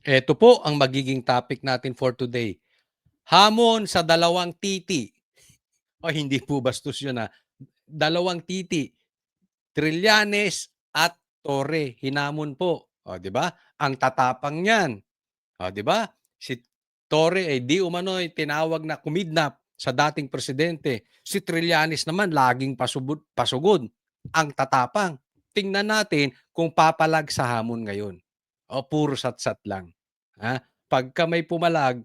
Ito po ang magiging topic natin for today. Hamon sa dalawang titi. O hindi po bastos yun ha. Dalawang titi. Trillanes at Torre. Hinamon po. O, di ba? Ang tatapang niyan. O, di ba? Si Torre ay di umano'y tinawag na kumidnap sa dating presidente. Si Trillanes naman laging pasugod. Ang tatapang. Tingnan natin kung papalag sa hamon ngayon. O puro sat-sat lang. Ha? Pagka may pumalag,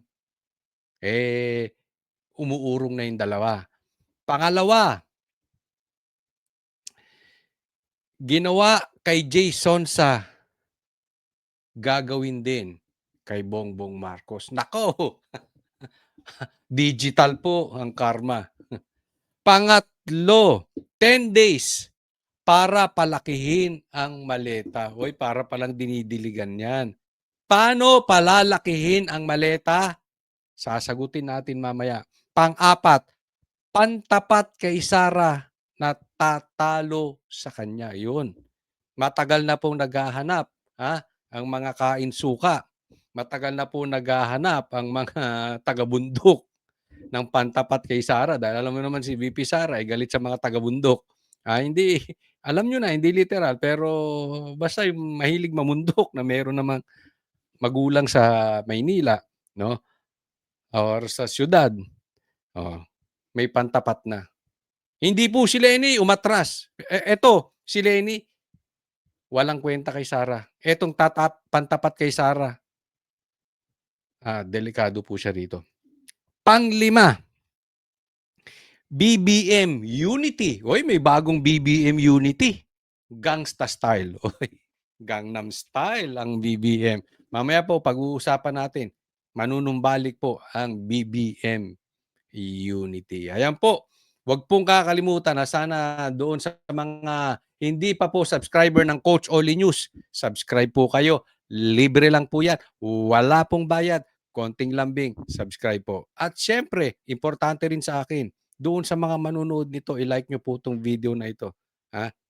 umuurong na yung dalawa. Pangalawa, ginawa kay Jason sa gagawin din kay Bongbong Marcos. Nako, digital po ang karma. Pangatlo, 10 days para palakihin ang maleta. Hoy, para palang dinidiligan yan. Paano palalakihin ang maleta? Sasagutin natin mamaya. Pang-apat, pantapat kay Sara na tatalo sa kanya. Yun. Matagal na pong naghahanap ang mga kain-suka. Matagal na po naghahanap ang mga taga-bundok ng pantapat kay Sara. Dahil alam mo naman si VP Sara ay galit sa mga taga-bundok. Hindi, alam nyo na, hindi literal. Pero basta yung mahilig mamundok na meron namang magulang sa Maynila, no? Or sa syudad. May pantapat na. Hindi po si Lenny umatras. Eto, si Lenny, walang kwenta kay Sara. Etong pantapat kay Sara, delikado po siya rito. Panglima, BBM Unity. Oy, may bagong BBM Unity. Gangsta style. Oy, Gangnam Style ang BBM. Mamaya po, pag-uusapan natin, manunumbalik po ang BBM Unity. Ayan po. Huwag pong kakalimutan na sana doon sa mga hindi pa po subscriber ng Coach Oli News, subscribe po kayo. Libre lang po yan. Wala pong bayad. Konting lambing. Subscribe po. At syempre, importante rin sa akin, doon sa mga manunood nito, i-like nyo po itong video na ito.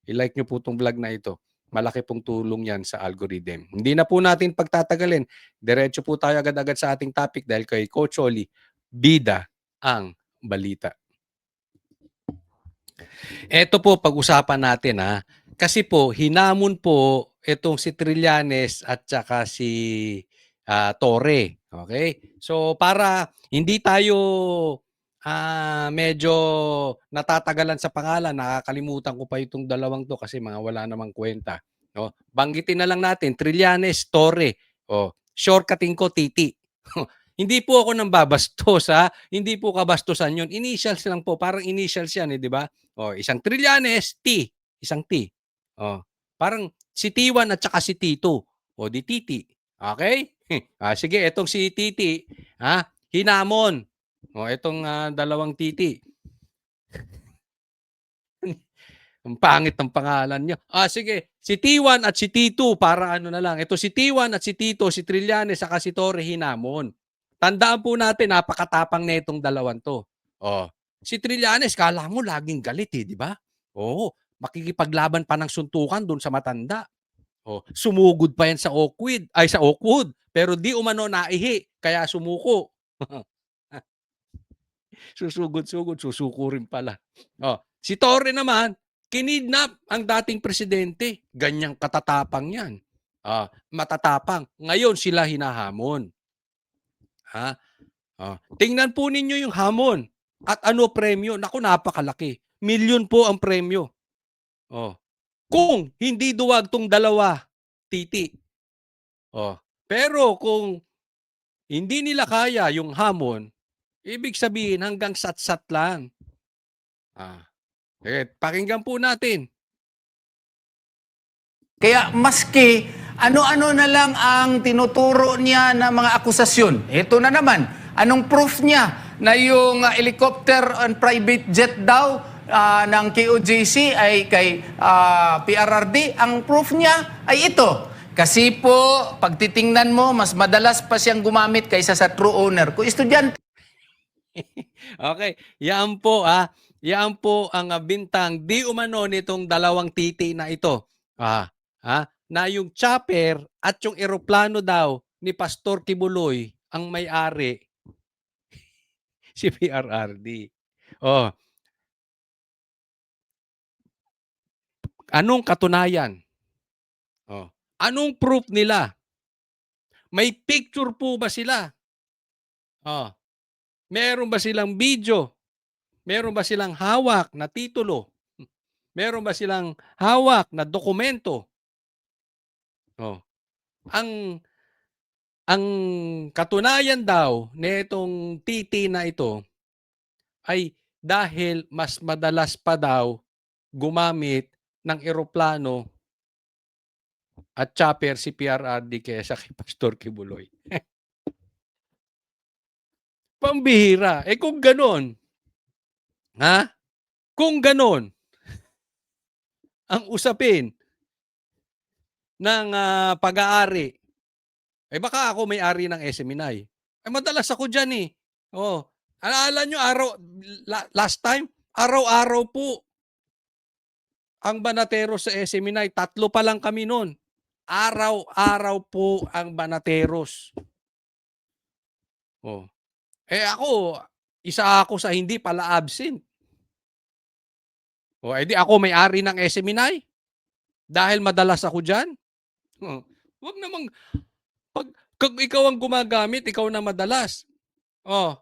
I-like nyo po itong vlog na ito. Malaki pong tulong yan sa algorithm. Hindi na po natin pagtatagalin. Diretso po tayo agad-agad sa ating topic dahil kay Coach Oli, bida ang balita. Ito po pag-usapan natin kasi po hinamon po itong si Trillanes at saka si Torre. Okay? So para hindi tayo medyo natatagalan sa pangalan, nakakalimutan ko pa itong dalawang to kasi mga wala namang kwenta. No? Banggitin na lang natin, Trillanes, Torre. Shortcutting ko, Titi. Hindi po ako nang babastos hindi po kabastusan yun. Initials lang po, parang initials yan di ba? Isang Trillanes, T, isang T. Parang si T1 at saka si T2. Di Titi. Okay? Sige, etong si Titi, hinamon. Itong dalawang Titi. Ang pangit ng pangalan nyo. Sige, si T1 at si T2, para ano na lang. Ito si T1 at si Tito, si Trillanes, saka si Torre hinamon. Tandaan po natin, napakatapang na itong dalawang to. Si Trillanes, kala mo laging galit di ba? Makikipaglaban pa ng suntukan doon sa matanda. Sumugod pa yan sa Oakwood. Pero di umano naihi, kaya sumuko. Susugod-sugod, susuko rin pala. Si Torre naman, kinidnap ang dating presidente. Ganyang katatapang yan. Matatapang. Ngayon sila hinahamon. Tingnan po ninyo yung hamon. At ano premyo? Naku, napakalaki. Milyon po ang premyo. Kung hindi duwag tong dalawa, Titi. Pero kung hindi nila kaya yung hamon, ibig sabihin hanggang sat-sat lang. Pakinggan po natin. Kaya maski ano-ano na lang ang tinuturo niya na mga akusasyon. Ito na naman, anong proof niya na yung helicopter and private jet daw ng KOJC ay kay PRRD? Ang proof niya ay ito. Kasi po, pag titingnan mo, mas madalas pa siyang gumamit kaysa sa true owner. Kung estudyante... Okay, yan po yan po ang bintang di umano nitong dalawang Titi na ito. Na yung chopper at yung eroplano daw ni Pastor Kibuloy ang may-ari, si PRRD. Oh, anong katunayan? Oh, anong proof nila? May picture po ba sila? Oh, meron ba silang video? Meron ba silang hawak na titulo? Meron ba silang hawak na dokumento? Oh, ang ang katunayan daw nitong TT na ito ay dahil mas madalas pa daw gumamit ng eroplano at chopper si PRRD kaysa kay Pastor Kibuloy. Pambihira. Eh kung ganon, ha? Kung ganon, ang usapin ng pag-aari, eh baka ako may-ari ng SMNI. Eh madalas ako dyan eh. Oh, alaala nyo, last time, araw-araw po ang Banateros sa SMNI. 3 pa lang kami noon. Araw-araw po ang Banateros. Oh. Eh ako, isa ako sa hindi pala absent. O, edi ako may-ari ng SMNI? Dahil madalas ako dyan? Oh. Wag namang, kung ikaw ang gumagamit, ikaw na madalas. Oh.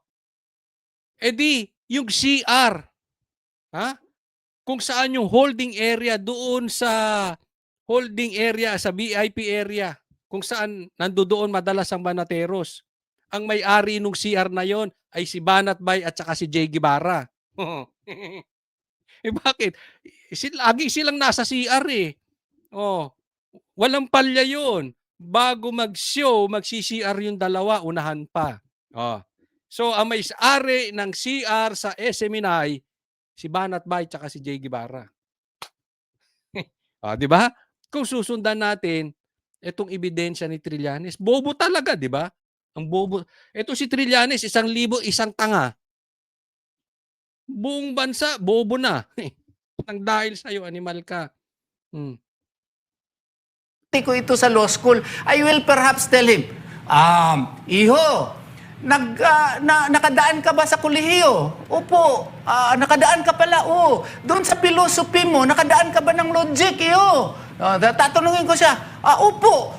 Edi, yung CR, ha? Kung saan yung holding area doon sa holding area, sa VIP area, kung saan nandoon madalas ang Banateros. Ang may-ari nung CR na yon ay si Banat Bay at saka si Jay Guevara. Eh bakit? Lagi silang nasa CR eh. Oh, walang palya yun. Bago mag-show, magsi-CR yung dalawa, unahan pa. Oh. So, ang may-ari ng CR sa SMNI, si Banat Bay at saka si Jay Guevara. Di ba? Kung susundan natin itong ebidensya ni Trillanes, bobo talaga, di ba? Ang bobo. Ito si Trillanes, 1,000, isang tanga. Buong bansa, bobo na. Nang dahil sa'yo, animal ka. Ko ito sa law school, I will perhaps tell him, Iho, nakadaan ka ba sa kolehiyo? Opo. Nakadaan ka pala, oo. Doon sa philosophy mo, nakadaan ka ba ng logic, Iho? Tatanungin ko siya, opo.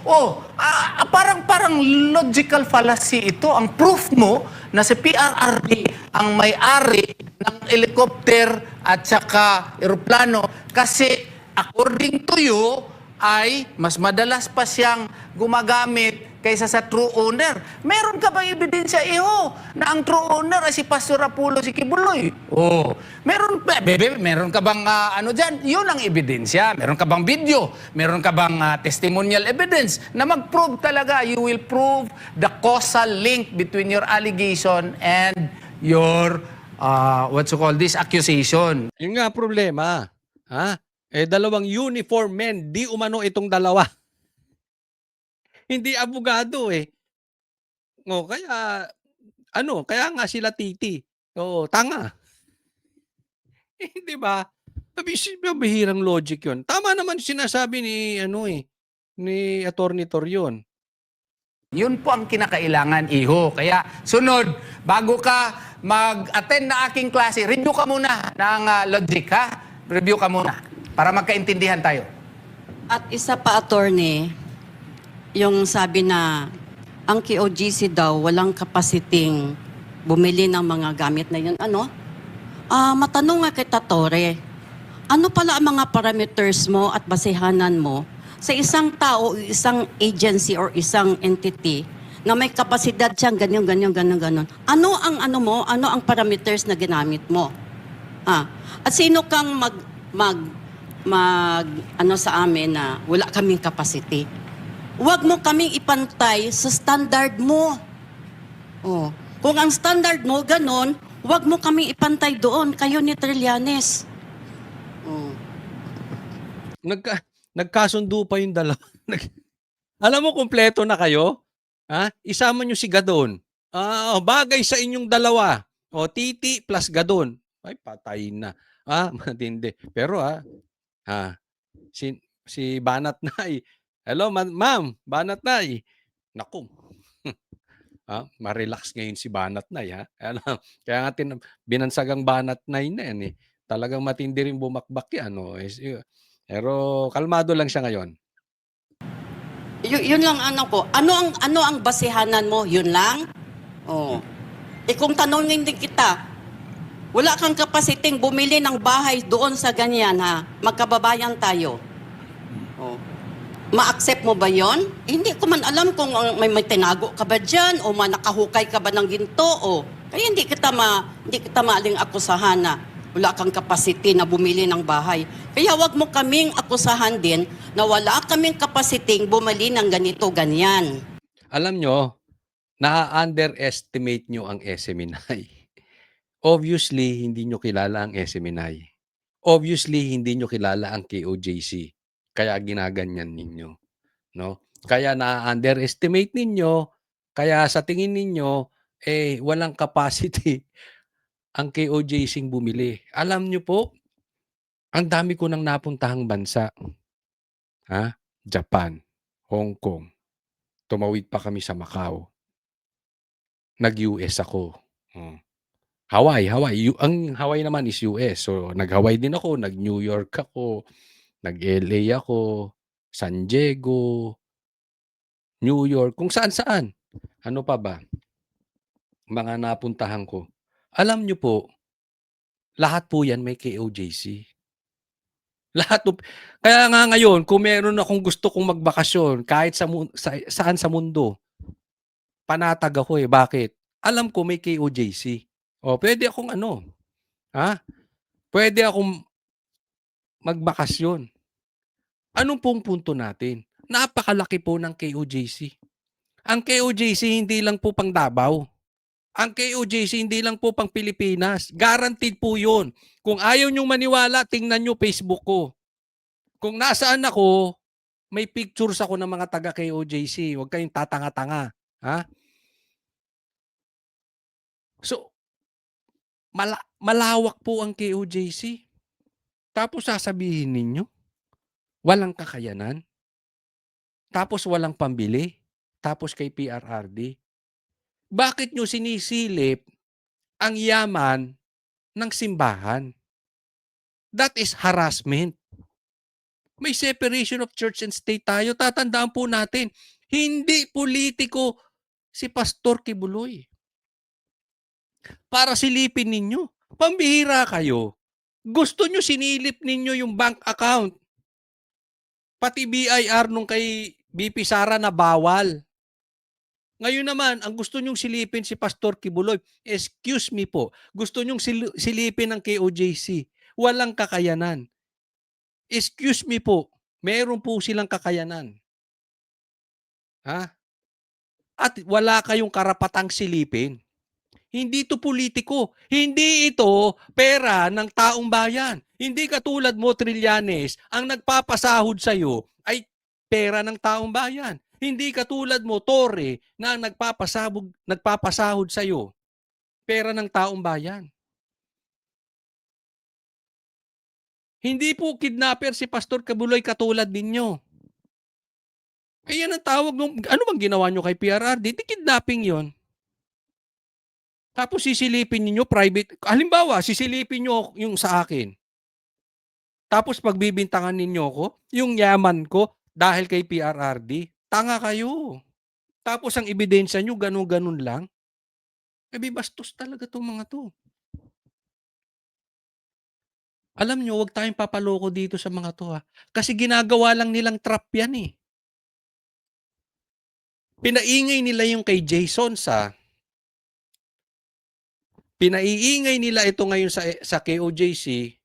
Parang logical fallacy ito. Ang proof mo na si PRRD ang may-ari ng helicopter at saka eroplano kasi according to you, ay mas madalas pa siyang gumagamit kaysa sa true owner. Meron ka bang ebidensya, Iho, na ang true owner ay si Pastor Apulo si Kibuloy? Meron ka bang ano dyan? Yun ang ebidensya. Meron ka bang video? Meron ka bang testimonial evidence na mag-prove talaga? You will prove the causal link between your allegation and your, this accusation. Yung nga problema, ha? Eh, dalawang uniform men, di umano itong dalawa. Hindi abogado eh. Kaya nga sila titi. Tanga. Di ba? Mabihirang logic yun. Tama naman sinasabi ni Attorney Torion. Yun po ang kinakailangan, Iho. Kaya sunod, bago ka mag-attend na aking klase, review ka muna ng logic, ha? Review ka muna para magkaintindihan tayo. At isa pa, attorney, yung sabi na ang KOGC daw walang kapasiting bumili ng mga gamit na yun. Matanong nga kita, Tore, ano pala ang mga parameters mo at basehanan mo sa isang tao, isang agency or isang entity na may kapasidad siyang ganyan. Ano ang parameters na ginamit mo? At sino kang sa amin na wala kaming capacity? Huwag mo kaming ipantay sa standard mo. Kung ang standard mo ganon, huwag mo kaming ipantay doon. Kayo ni Trillanes. Nagkasundo pa yung dalawa. Alam mo, kumpleto na kayo? Isama nyo si Gadon. Bagay sa inyong dalawa. Titi plus Gadon. Ay, patayin na. Matindi. Pero si Banat Nay. Hello, ma'am. Banat Nay. Naku, ma-relax ngayon si Banat-Nay, ha. Kaya nga binansag ang Banat-Nay na 'yan, eh. Talagang matindi ring bumakbak 'yan, oh, pero kalmado lang siya ngayon. Yun lang ano ko. Ano ang basehanan mo? Yun lang? Oh. Kung tanongin din kita, wala kang kapasiting bumili ng bahay doon sa ganyan ha. Magkababayan tayo. Oh. Ma-accept mo ba yon? Hindi ko man alam kung may tinago ka ba dyan o nakahukay ka ba ng ginto o kaya hindi kita maaling akusahan na wala kang capacity na bumili ng bahay. Kaya wag mo kaming akusahan din na wala kaming capacity bumili ng ganito, ganyan. Alam nyo, na-underestimate nyo ang SMNI. Obviously, hindi nyo kilala ang SMNI. Obviously, hindi nyo kilala ang KOJC. Kaya ginaganyan ninyo. No? Kaya na-underestimate ninyo, kaya sa tingin ninyo, walang capacity ang KOJC bumili. Alam nyo po, ang dami ko nang napuntahang bansa. Japan, Hong Kong, tumawid pa kami sa Macau. Nag-US ako. Hawaii. Ang Hawaii naman is US. So, nag-Hawaii din ako, nag-New York ako, nag-LA ako, San Diego, New York, kung saan-saan. Ano pa ba? Mga napuntahan ko. Alam nyo po, lahat po yan may KOJC. Lahat po. Kaya nga ngayon, kung meron akong gusto kong magbakasyon, kahit saan sa mundo, panatag ako eh. Bakit? Alam ko may KOJC. Pwede akong pwede akong magbakasyon. Anong pong punto natin? Napakalaki po ng KOJC. Ang KOJC hindi lang po pang Davao. Ang KOJC hindi lang po pang Pilipinas. Guaranteed po yun. Kung ayaw nyong maniwala, tingnan nyo Facebook ko. Kung nasaan ako, may pictures ako ng mga taga KOJC. Huwag kayong tatanga-tanga. So, malawak po ang KOJC. Tapos sasabihin ninyo, walang kakayanan. Tapos walang pambili. Tapos kay PRRD. Bakit nyo sinisilip ang yaman ng simbahan? That is harassment. May separation of church and state tayo. Tatandaan po natin, hindi politiko si Pastor Kibuloy. Para silipin ninyo. Pambihira kayo. Gusto nyo sinilip ninyo yung bank account. Pati BIR nung kay BP Sara na bawal. Ngayon naman, ang gusto nyong silipin si Pastor Kibuloy, excuse me po, gusto nyong silipin ng KOJC. Walang kakayanan. Excuse me po, meron po silang kakayanan. At wala kayong karapatang silipin. Hindi ito politiko. Hindi ito pera ng taong bayan. Hindi katulad mo, Trillanes, ang nagpapasahod sa'yo ay pera ng taong bayan. Hindi katulad mo, Torre, na ang nagpapasahod sa'yo, pera ng taong bayan. Hindi po kidnapper si Pastor Kibuloy katulad ninyo. Yan ang tawag nung, ano bang ginawa nyo kay PRRD? Di kidnapping yon. Tapos sisilipin niyo private. Halimbawa, sisilipin niyo yung sa akin. Tapos pagbibintangan ninyo ko, yung yaman ko dahil kay PRRD. Tanga kayo. Tapos ang ebidensya nyo, ganun-ganun lang. Bastos talaga itong mga to. Alam nyo, huwag tayong papaloko dito sa mga to. Kasi ginagawa lang nilang trap yan eh. Pinaingay nila yung kay Jason pinaiingay nila ito ngayon sa KOJC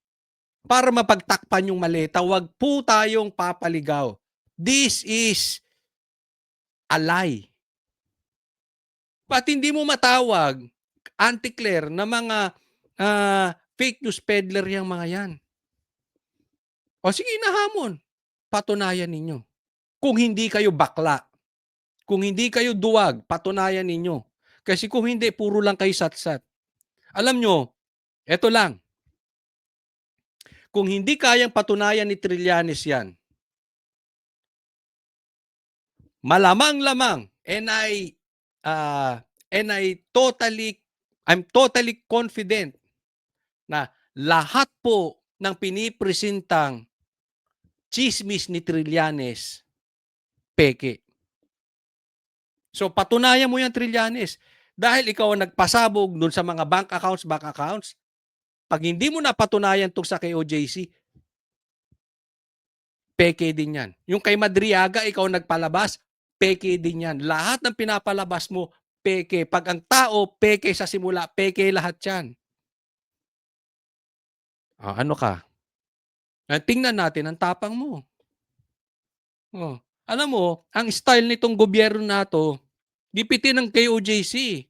para mapagtakpan yung maleta. Huwag po tayong papaligaw. This is a lie. Ba't hindi mo matawag, Auntie Claire, na mga fake news peddler yung mga yan? O sige, nahamon. Patunayan ninyo. Kung hindi kayo bakla, kung hindi kayo duwag, patunayan ninyo. Kasi kung hindi, puro lang kayo satsat. Alam nyo, eto lang. Kung hindi kayang patunayan ni Trillanes yan, malamang-lamang, And I'm totally confident na lahat po ng pinipresentang chismis ni Trillanes, peke. So patunayan mo yan, Trillanes. Dahil ikaw ang nagpasabog dun sa mga bank accounts, pag hindi mo napatunayan itong sa KOJC, peke din yan. Yung kay Madriaga, ikaw nagpalabas, peke din yan. Lahat ng pinapalabas mo, peke. Pag ang tao, peke sa simula, peke lahat yan. Ano ka? Tingnan natin ang tapang mo. Alam mo, ang style nitong gobyerno na to, gipitin ng KOJC.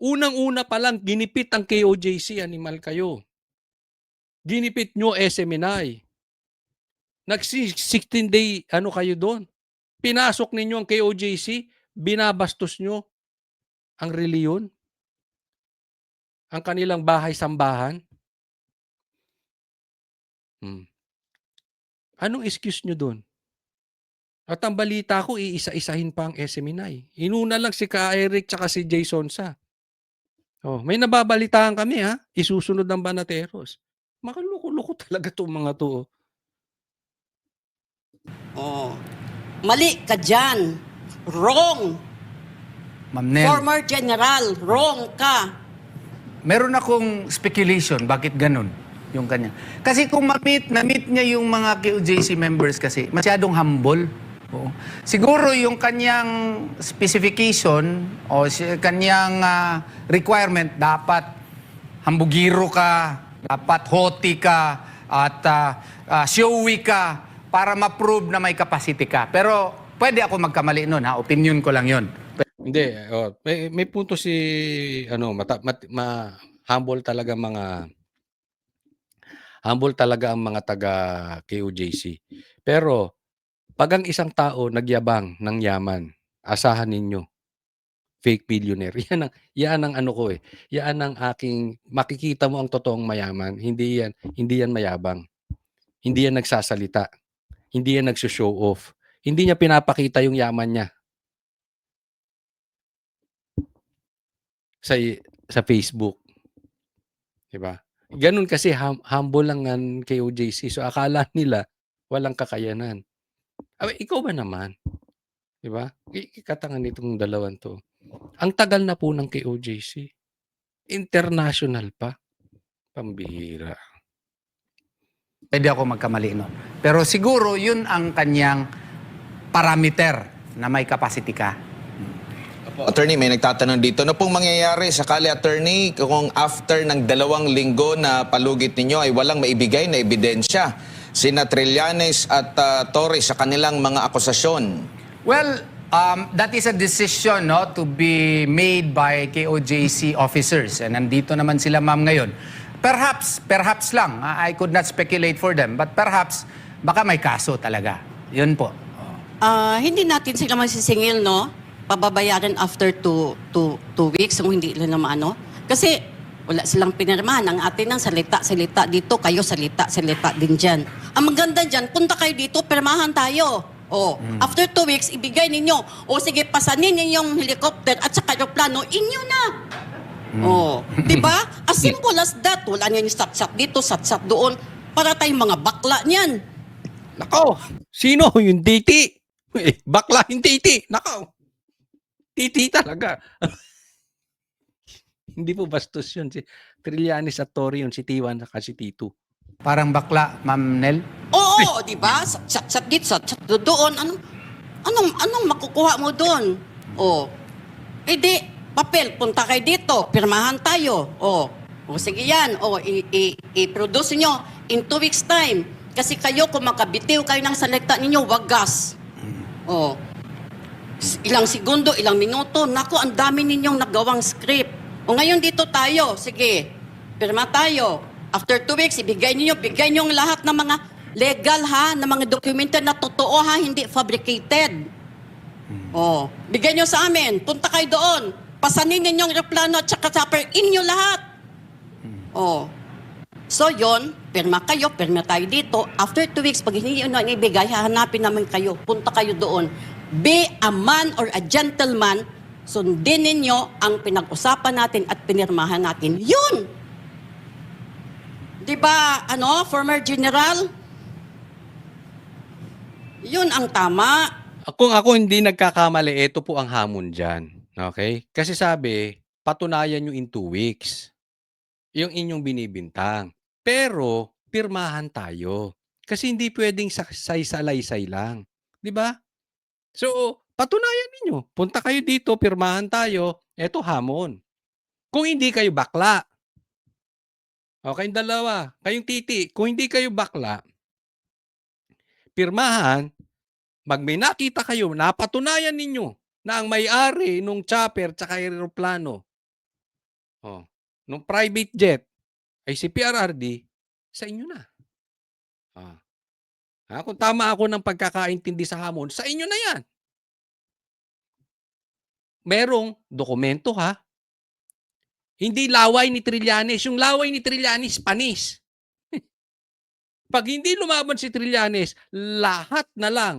Unang-una pa lang, ginipit ang KOJC, animal kayo. Ginipit nyo SMNI. Nag-16-day, kayo doon. Pinasok ninyo ang KOJC, binabastos nyo ang reliyon, ang kanilang bahay-sambahan. Anong excuse nyo doon? At ang balita ko, iisa-isahin pa ang SMNI. Inuna lang si Ka Eric tsaka si Jason Sa. May nababalitaan kami isusunod ng Banateros. Makaloko-loko talaga itong mga to. Mali ka dyan. Wrong. Ma'am Nel, Former general, wrong ka. meron akong speculation bakit ganun yung kanya. Kasi kung na-meet niya yung mga KOJC members kasi, masyadong humble. Oo. Siguro yung kanyang specification o kanyang requirement, dapat hambugiro ka, dapat hoti ka, at showy ka para ma-prove na may capacity ka. Pero pwede ako magkamali nun, opinion ko lang yon. Hindi, may punto si humble talaga ang mga taga KOJC. Pero pag ang isang tao nagyabang ng yaman, asahan ninyo, fake billionaire. Yan ang ano ko eh. Yan ang aking makikita mo ang totoong mayaman. Hindi yan mayabang. Hindi yan nagsasalita. Hindi yan nagso-show off. Hindi niya pinapakita yung yaman niya sa Facebook. 'Di ba? Ganun kasi humble lang ang KOJC. So akala nila walang kakayanan. Ikaw ba naman? 'Di ba? Katangan nitong dalawang to. Ang tagal na po ng KOJC. International pa. Pambihira. Pwede ako magkamali nun. Pero siguro yun ang kanyang parameter na may capacity ka. Attorney, may nagtatanong dito. Ano pong mangyayari sakali, attorney, kung after ng 2 linggo na palugit ninyo ay walang maibigay na ebidensya sina Trillanes at Torres sa kanilang mga akusasyon? Well, that is a decision to be made by KOJC officers. And nandito naman sila, ma'am, ngayon. Perhaps lang. I could not speculate for them. But perhaps, baka may kaso talaga. Yun po. Hindi natin sila masisingil, no? Pababayaran after 2 weeks kung hindi nila maano. Kasi wala silang pinirmahan. Ang atin ng salita dito, kayo salita din dyan. Ang maganda dyan, punta kayo dito, pirmahan tayo. After 2 weeks, ibigay ninyo. Sige, pasanin ninyong helicopter at saka aeroplano, inyo na. Diba? As simple as that. Wala niyo yung sat-sat dito, sat-sat doon. Para tayong mga bakla niyan. Nako, sino yung titi? Bakla yung titi. Nako. Titi talaga. Hindi po bastos yun. Si Trillanes at Torre yun, si Tiwan at si Tito. Parang bakla, Ma'am Nel. Oo, di ba? Sat dito, sat doon. Anong makukuha mo doon? Di, papel, punta kayo dito, pirmahan tayo. Sige yan. I-produce nyo in 2 weeks time. Kasi kayo, kung makabitiw kayo ng salita ninyo, wagas. Ilang segundo, ilang minuto. Naku, ang dami ninyong nagawang script. Ngayon dito tayo. Sige, pirma tayo. After 2 weeks, bigay nyo ang lahat ng mga legal na mga dokumento na totoo hindi fabricated. Bigay nyo sa amin. Punta kayo doon. Pasanin ninyong aeroplano at saka chopper. Inyo lahat. So yon, pirma tayo dito. After 2 weeks, pag hindi nyo ibigay, hahanapin namin kayo. Punta kayo doon. Be a man or a gentleman, sundin ninyo ang pinag-usapan natin at pinirmahan natin. Yun! Di ba, former general? Yun ang tama. Kung ako hindi nagkakamali, ito po ang hamon dyan. Okay? Kasi sabi, patunayan nyo in 2 weeks yung inyong binibintang. Pero, pirmahan tayo. Kasi hindi pwedeng saysay-salaysay lang. Di ba? So, patunayan ninyo. Punta kayo dito, pirmahan tayo. Eto hamon. Kung hindi kayo bakla, kayong dalawa, kayong titi, kung hindi kayo bakla, pirmahan, may nakita kayo, napatunayan ninyo na ang may-ari nung chopper tsaka aeroplano, nung private jet, ay si PRRD, sa inyo na. Kung tama ako ng pagkakaintindi sa hamon, sa inyo na yan. Merong dokumento ha. Hindi laway ni Trillanes. Yung laway ni Trillanes, panis. Pag hindi lumaban si Trillanes, lahat na lang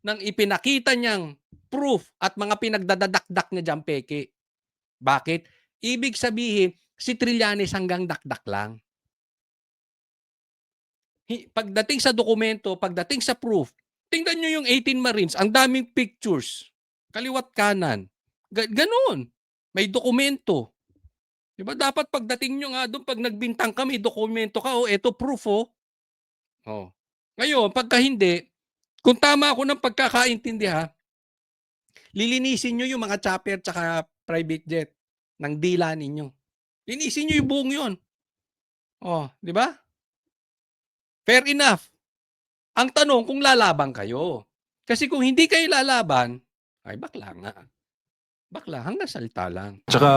ng ipinakita niyang proof at mga pinagdadadakdak niya dyan, peke. Bakit? Ibig sabihin, si Trillanes hanggang dakdak lang. Pagdating sa dokumento, pagdating sa proof, tingnan nyo yung 18 Marines, ang daming pictures, kaliwat kanan. Ganon. May dokumento. Diba? Dapat pagdating nyo nga doon, pag nagbintang ka, may dokumento ka, eto proof, Ngayon, pagka hindi, kung tama ako ng pagkakaintindi ha, lilinisin nyo yung mga chopper tsaka private jet ng dila ninyo. Linisin nyo yung buong yun. Di ba? Fair enough. Ang tanong kung lalaban kayo. Kasi kung hindi kayo lalaban, ay bakla nga. Bakla, hanggang salita lang. Tsaka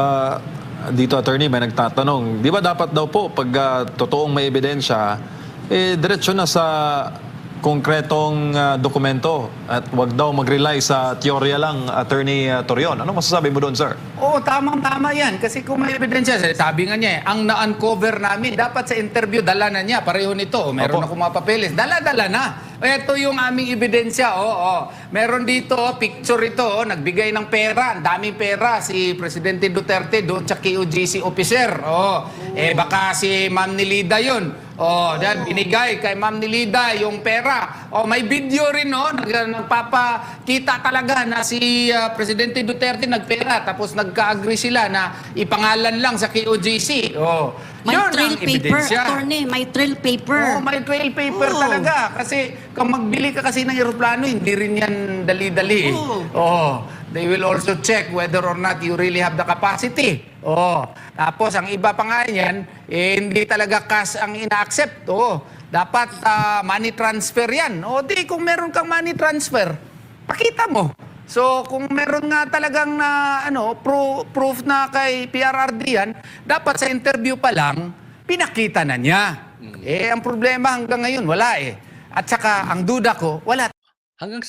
dito, attorney, may nagtatanong, di ba dapat daw po pag totoong may ebidensya, diretso na sa konkretong dokumento at wag daw mag-rely sa teorya lang, Attorney Torion. Ano masasabi mo doon, sir? Oo, tamang-tama yan. Kasi kung may ebidensya, sabi nga niya, ang na-uncover namin, dapat sa interview, dala na niya. Pareho nito. Meron Opo. ako mga papeles. Dala-dala na. Ito yung aming ebidensya. Meron dito, picture ito. Nagbigay ng pera. Ang daming pera. Si Presidente Duterte doon sa KOJC officer. Baka si Ma'am Nilida yun. Dahil binigay kay Ma'am Nilida yung pera. May video rin, nagpapakita talaga na si Presidente Duterte nagpera. Tapos nagka-agree sila na ipangalan lang sa KOJC. May Yun trail ang paper, ebidensya. attorney. May trail paper. May trail paper Oo. talaga. Kasi kung magbili ka kasi ng eroplano, hindi rin yan dali-dali. They will also check whether or not you really have the capacity. Tapos ang iba pa nga yan, hindi talaga cash ang ina-accept. Dapat money transfer yan. Di kung meron kang money transfer, pakita mo. So kung meron nga talagang proof na kay PRRD yan, dapat sa interview pa lang, pinakita na niya. Ang problema hanggang ngayon, wala At saka, ang duda ko, wala Hanggang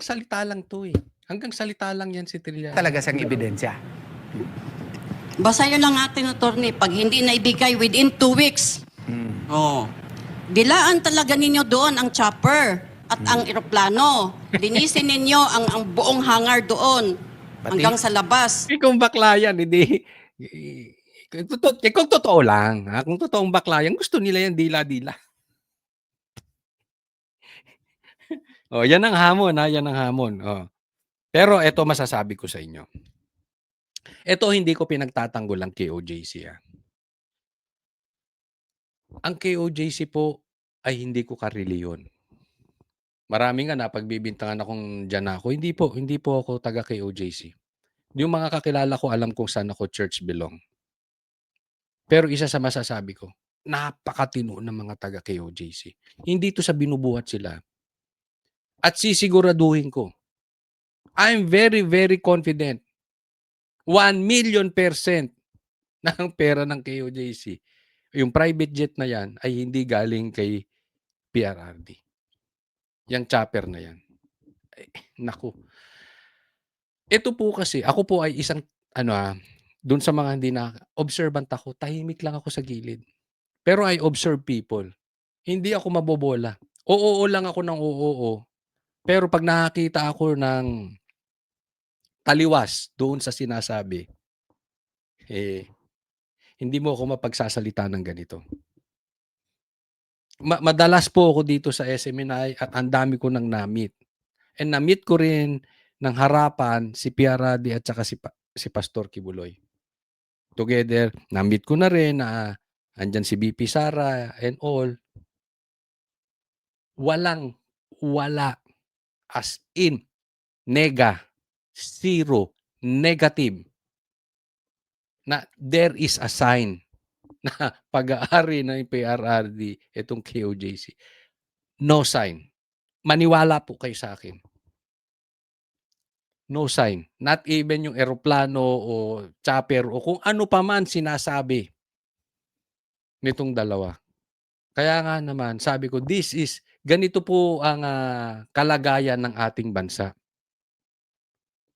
salita lang to Hanggang salita lang yan si Trillanes. talaga siyang ebidensya. Basahin lang natin, attorney. Pag hindi na ibigay within 2 weeks, dilaan talaga ninyo doon ang chopper at ang eroplano. Linisin ninyo ang buong hangar doon hanggang sa labas. Kung bakla yan, hindi. Kung totoo lang, kung totoong bakla yan, gusto nila yan dila-dila. Yan ang hamon, yan ang hamon. Pero ito masasabi ko sa inyo. Ito hindi ko pinagtatanggol ang KOJC. Ang KOJC po ay hindi ko kareliyon. Marami nga napagbibintangan akong dyan ako. Hindi po ako taga KOJC. Yung mga kakilala ko, alam kung saan ako church belong. Pero isa sa masasabi ko, napakatino ng mga taga KOJC. Hindi to sa binubuhat sila. At sisiguraduhin ko, I'm very, very confident. 1,000,000% ng pera ng KOJC, yung private jet na yan, ay hindi galing kay PRRD. Yung chopper na yan. Naku. Ito po kasi, ako po ay isang, dun sa mga hindi na, observant ako, tahimik lang ako sa gilid. Pero I observe people. Hindi ako mabobola. Oo lang ako ng oo. Pero 'pag nakakita ako ng taliwas doon sa sinasabi, eh, hindi mo ako mapagsasalita ng ganito. Madalas po ako dito sa SMNI at ang dami ko ng na-meet. And na-meet ko rin ng harapan si Piaradi at saka si Pastor Kibuloy. Together, na-meet ko na rin na andiyan si VP Sara and all. Wala, as in, zero, negative, na there is a sign na pag-aari ng PRRD itong KOJC. No sign. Maniwala po kayo sa akin. No sign. Not even yung eroplano o chopper o kung ano pa man sinasabi nitong dalawa. Kaya nga naman, sabi ko, ganito po ang kalagayan ng ating bansa.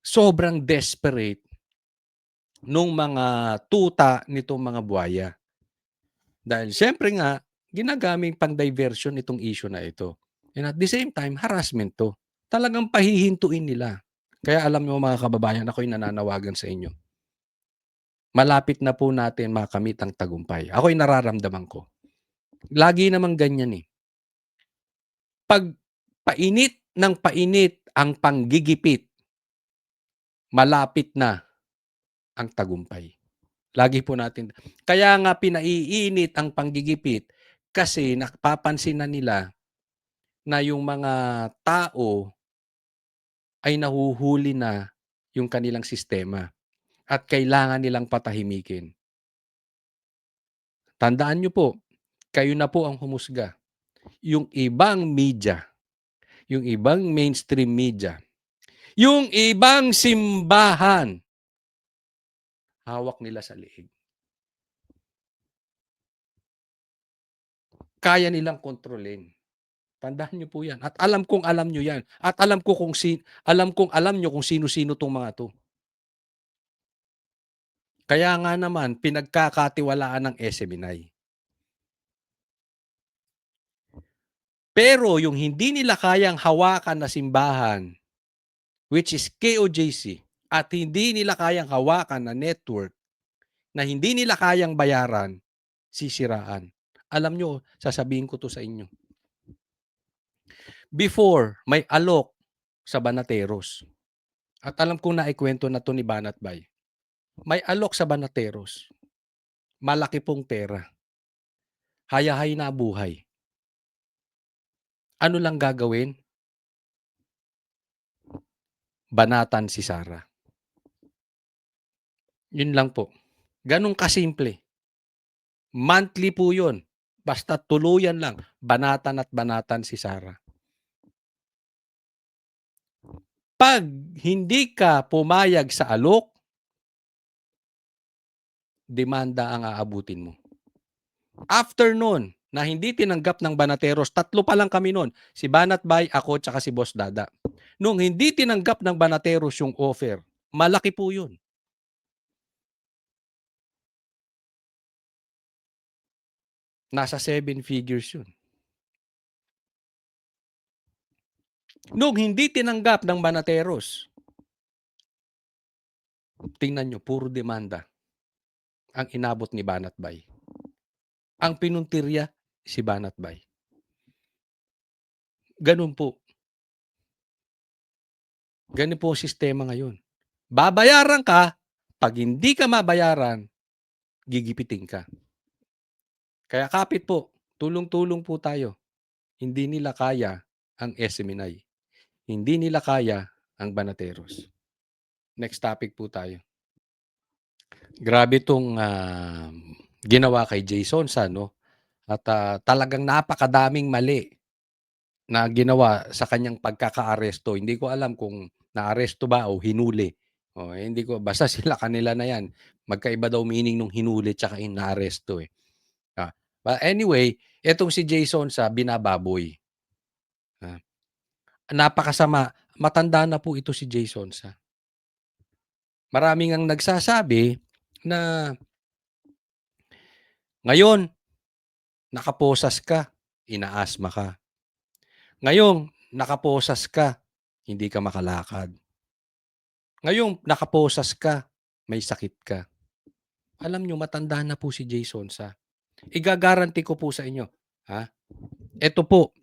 Sobrang desperate nung mga tuta nitong mga buhaya. Dahil siyempre nga, ginagamit pang diversion itong issue na ito. And at the same time, harassment to. Talagang pahihintuin nila. Kaya alam nyo mga kababayan, ako'y nananawagan sa inyo. Malapit na po natin makamit ang tagumpay. Ako'y nararamdaman ko. Lagi namang ganyan eh. Pag painit ng painit ang panggigipit, malapit na ang tagumpay. Lagi po natin. Kaya nga pinaiinit ang panggigipit kasi napapansin na nila na yung mga tao ay nahuhuli na yung kanilang sistema at kailangan nilang patahimikin. Tandaan nyo po, kayo na po ang humusga. Yung ibang media, yung ibang mainstream media, yung ibang simbahan, hawak nila sa liig. Kaya nilang kontrolin. Tandaan niyo po 'yan. At alam kong alam niyo 'yan. At alam kong alam niyo kung sino-sino 'tong mga 'to. Kaya nga naman pinagkakatiwalaan ng SMNI. Pero yung hindi nila kayang hawakan na simbahan, which is KOJC, at hindi nila kayang hawakan na network, na hindi nila kayang bayaran, sisiraan. Alam nyo, sasabihin ko to sa inyo. Before, may alok sa Banateros. At alam kong naikwento na to ni Banat Bay. May alok sa Banateros. Malaki pong pera. Hayahay na buhay. Ano lang gagawin? Banatan si Sara. Yun lang po. Ganun kasimple. Monthly po yun. Basta tuluyan lang. Banatan at banatan si Sara. Pag hindi ka pumayag sa alok, demanda ang aabutin mo. After nun, na hindi tinanggap ng Banateros, 3 pa lang kami nun. Si Banat Bay, ako, tsaka si Boss Dada. Nung hindi tinanggap ng Banateros yung offer, malaki po yun. Nasa 7 figures yun. Nung hindi tinanggap ng Banateros, tingnan nyo, puro demanda ang inabot ni Banat Bay. Ang pinuntirya, si Banat Bay. Ganun po. Ganun po ang sistema ngayon. Babayaran ka, pag hindi ka mabayaran, gigipitin ka. Kaya kapit po, tulong-tulong po tayo. Hindi nila kaya ang SMNI. Hindi nila kaya ang Banateros. Next topic po tayo. Grabe itong ginawa kay Jason sa no? At talagang napakadaming mali na ginawa sa kanyang pagkakaaresto. Hindi ko alam kung naaresto ba o hinuli. Hindi ko, basta sila kanila na yan. Magkaiba daw meaning nung hinuli tsaka inaaresto eh. But anyway, etong si Jason sa binababoy. Napakasama. Matanda na po ito si Jason sa. Maraming ang nagsasabi na ngayon, nakaposas ka, inaasma ka. Ngayon, nakaposas ka, hindi ka makalakad. Ngayon, nakaposas ka, may sakit ka. Alam nyo, matanda na po si Jason sa. Igagaranti ko po sa inyo. Ha? Ito po,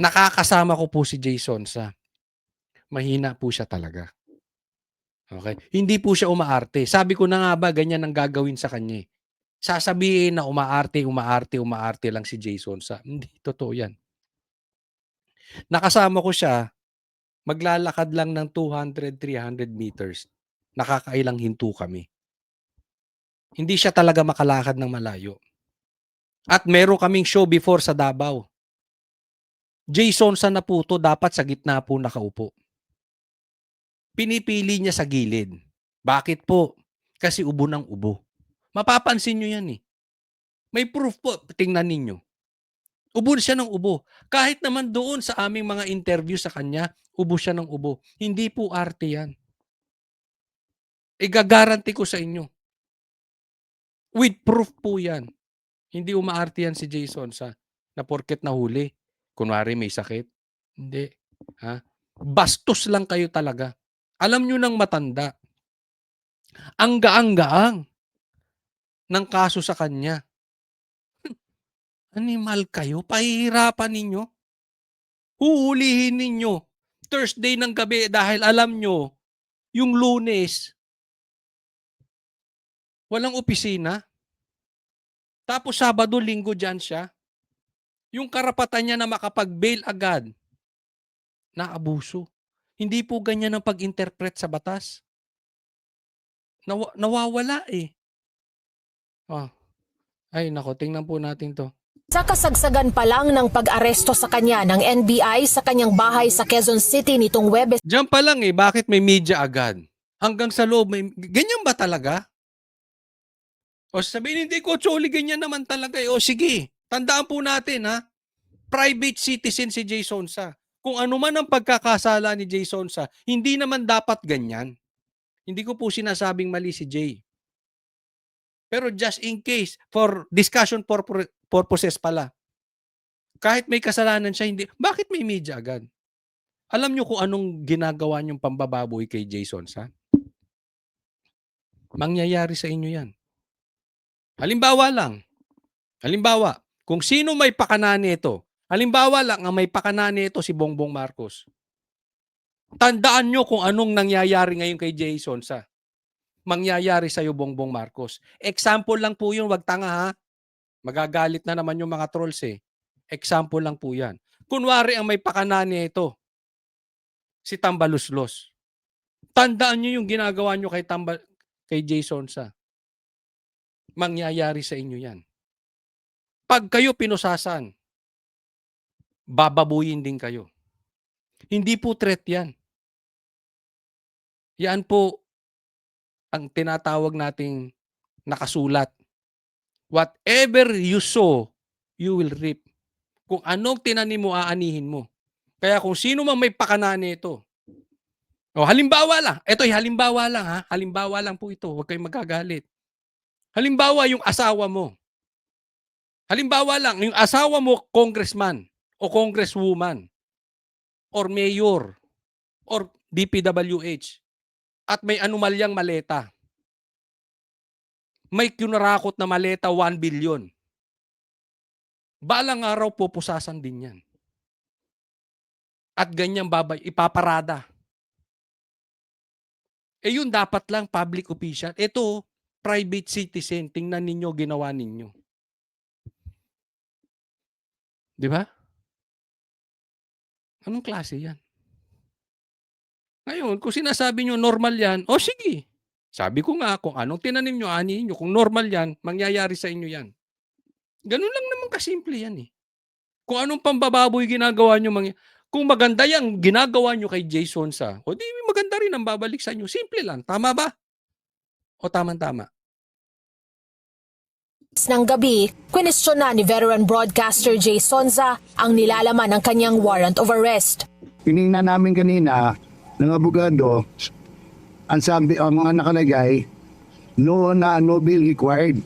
nakakasama ko po si Jason sa. Mahina po siya talaga. Okay? Hindi po siya umaarte. Sabi ko na nga ba, ganyan ang gagawin sa kanya. Sasabihin na umaarte lang si Jason sa. Hindi, totoo yan. Nakasama ko siya, maglalakad lang ng 200, 300 meters. Nakakailang hinto kami. Hindi siya talaga makalakad ng malayo. At meron kaming show before sa Davao. Jason sa na po to, dapat sa gitna po nakaupo. Pinipili niya sa gilid. Bakit po? Kasi ubo ng ubo. Mapapansin nyo yan eh. May proof po, tingnan ninyo. Ubo siya ng ubo. Kahit naman doon sa aming mga interview sa kanya, ubo siya ng ubo. Hindi po arte yan. Igagaranti ko sa inyo. With proof po yan. Hindi umaarte yan si Jason sa na porket nahuli. Kunwari may sakit. Hindi. Ha? Bastos lang kayo talaga. Alam nyo ng matanda. Ang gaang-gaang ng kaso sa kanya. Animal kayo. Pahihirapan ninyo. Huhulihin ninyo. Thursday ng gabi dahil alam nyo, yung Lunes, walang opisina. Tapos Sabado, Linggo dyan siya. Yung karapatan niya na makapag-bail agad, naabuso. Hindi po ganyan ang pag-interpret sa batas. Nawawala eh. Oh. Ay nako, tingnan po natin to. Sa kasagsagan pa lang ng pag-aresto sa kanya ng NBI sa kanyang bahay sa Quezon City nitong Huwebes, Diyan pa lang eh, bakit may media agad? Hanggang sa loob, ganyan ba talaga? O sabihin, hindi ko, Choli, ganyan naman talaga eh. O sige, tandaan po natin ha, private citizen si Jason sa. Kung ano man ang pagkakasala ni Jason sa, hindi naman dapat ganyan. Hindi ko po sinasabing mali si Jay. Pero just in case, for discussion purposes pala, kahit may kasalanan siya, hindi, bakit may media agad? Alam nyo kung anong ginagawa niyong pambababoy kay Jason sa? Mangyayari sa inyo yan. Halimbawa lang, kung sino may pakana nito, halimbawa lang ang may pakana nito si Bongbong Marcos. Tandaan nyo kung anong nangyayari ngayon kay Jason sa. Mangyayari sa'yo Bongbong Marcos. Example lang po yun, wag tanga ha. Magagalit na naman yung mga trolls eh. Example lang po yan. Kunwari ang may pakana nito, si Tambaluslos. Tandaan nyo yung ginagawa nyo kay Jason sa. Mangyayari sa inyo yan. Pag kayo pinusasan, bababuyin din kayo. Hindi po threat yan. Yan po ang tinatawag nating nakasulat. Whatever you sow, you will reap. Kung anong tinanim mo, aanihin mo. Kaya kung sino man may pakana nito, halimbawa lang, ito ay halimbawa lang ha, halimbawa lang po ito, huwag kayong magagalit. Halimbawa yung asawa mo. Halimbawa lang, yung asawa mo congressman o congresswoman or mayor or DPWH at may anomalyang maleta. May kinurakot na maleta 1 billion. Balang araw pupusasan din yan. At ganyan ipaparada. Yun dapat lang public official. Ito, private citizen. Tingnan ninyo, ginawa ninyo. Di ba? Anong klase yan? Ngayon, kung sinasabi nyo normal yan, sige. Sabi ko nga, kung anong tinanim nyo, anihin nyo. Kung normal yan, mangyayari sa inyo yan. Ganun lang naman kasimple yan eh. Kung anong pambababoy ginagawa nyo, kung maganda yan, ginagawa nyo kay Jason sa, di maganda rin ang babalik sa inyo. Simple lang. Tama ba? O tama-tama? ng gabi, kwestiyon na ni veteran broadcaster Jay Sonza ang nilalaman ng kanyang warrant of arrest. Tinignan namin kanina ng abogado, ang sabi, ang mga nakalagay, no bill required.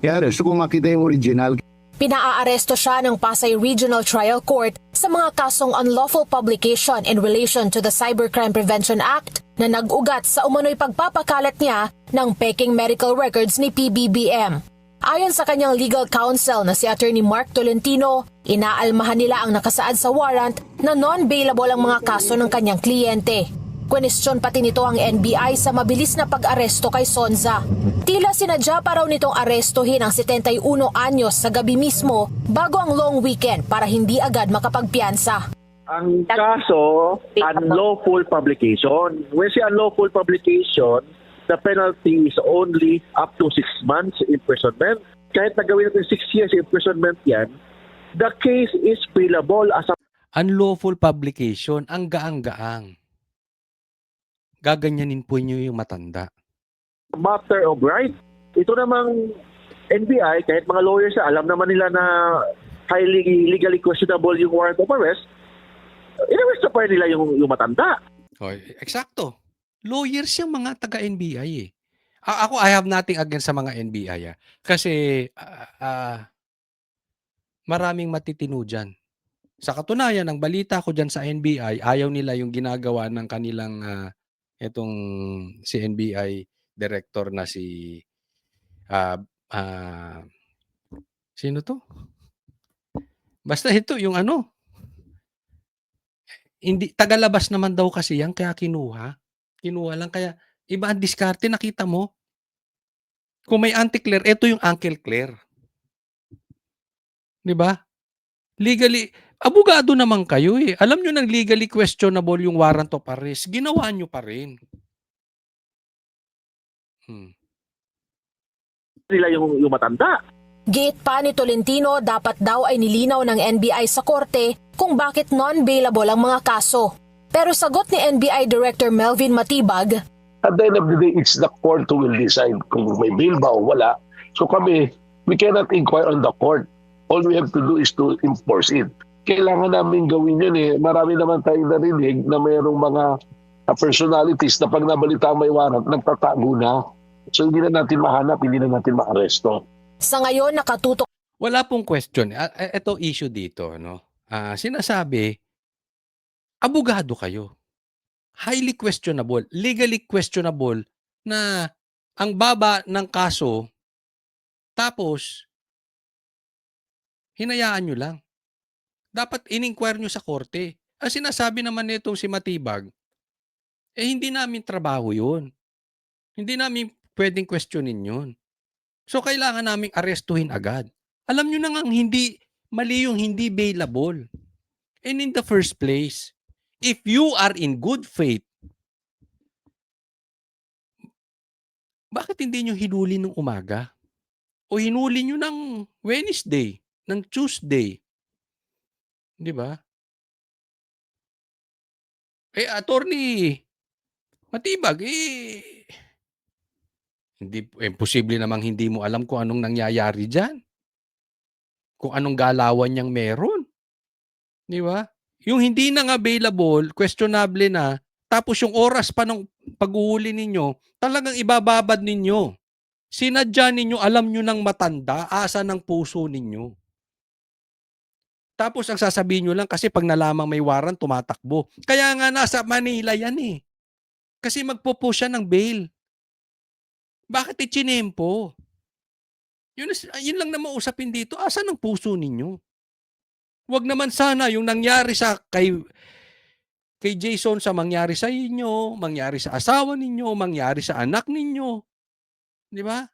Kaya gusto kong makita yung original. Pinaaaresto siya ng Pasay Regional Trial Court sa mga kasong unlawful publication in relation to the Cybercrime Prevention Act na nag-ugat sa umano'y pagpapakalat niya ng peking medical records ni PBBM. Ayon sa kanyang legal counsel na si Attorney Mark Tolentino, inaalmahan nila ang nakasaad sa warrant na non-bailable ang mga kaso ng kanyang kliyente. Kwenestyon pati nito ang NBI sa mabilis na pag-aresto kay Sonza. Tila sinadya pa raw nitong arestuhin ang 71 anyos sa gabi mismo bago ang long weekend para hindi agad makapagpiyansa. Ang kaso, unlawful publication. When say unlawful publication, the penalty is only up to 6 months imprisonment. Kahit nagawin natin 6 years imprisonment yan, the case is bailable as a Unlawful publication, ang gaang-gaang. Gaganyanin po niyo yung matanda. matter of right. Ito namang NBI, kahit mga lawyers alam naman nila na highly legally questionable yung warrant of arrest, in-arrest pa rin nila yung matanda. Oh, eksakto. Lawyers yung mga taga-NBI eh. Ako, I have nothing against sa mga NBI. Kasi maraming matitino dyan. Sa katunayan, ang balita ko dyan sa NBI, ayaw nila yung ginagawa ng kanilang itong si NBI director na si sino to? Basta ito yung hindi tagalabas naman daw kasi yan kaya kinuha lang kaya iba ang diskarte, nakita mo kung may Auntie Claire, ito yung Uncle Claire, di ba? Legally abogado naman kayo eh, alam nyo nang legally questionable yung warrant of arrest, ginawa nyo pa rin. Nila yung matanda. Giit pa ni Tolentino, dapat daw ay nilinaw ng NBI sa korte kung bakit non-bailable ang mga kaso. Pero sagot ni NBI Director Melvin Matibag, at the end of the day, it's the court who will decide kung may bail ba o wala. So kami, we cannot inquire on the court. All we have to do is to enforce it. Kailangan namin gawin yun eh. Marami naman tayong narinig na mayroong mga personalities na pag nabalita may warrant, nagtatago na. So hindi na natin mahanap, hindi na natin maaresto. sa ngayon nakatutok Wala pong question. Ito issue dito, no? Sinasabi, abogado kayo. Highly questionable, legally questionable na ang baba ng kaso, tapos hinayaan nyo lang. Dapat in-inquire nyo sa korte. Ang sinasabi naman nitong si Matibag, hindi namin trabaho yun. Hindi namin pwedeng questionin yun. So, kailangan naming arestuhin agad. Alam nyo na nga mali yung hindi bailable. And in the first place, if you are in good faith, bakit hindi nyo hinuli ng umaga? O hinuli nyo ng Wednesday, ng Tuesday? Di ba? Attorney Matibag, posible namang hindi mo alam kung anong nangyayari dyan. Kung anong galawan niyang meron. Di ba? Yung hindi na nga available, questionable na, tapos yung oras pa ng pag-uhuli ninyo, talagang ibababad ninyo. Sinadya ninyo, alam nyo ng matanda, asa ng puso ninyo. Tapos ang sasabihin nyo lang, kasi pag nalamang may warrant, tumatakbo. Kaya nga nasa Manila yan eh. Kasi magpo-push siya ng bail. Bakit ichinempo? Yun lang na mausapin dito. Asa ng puso ninyo? Huwag naman sana yung nangyari kay Jason sa mangyari sa inyo, mangyari sa asawa ninyo, mangyari sa anak ninyo. Di ba?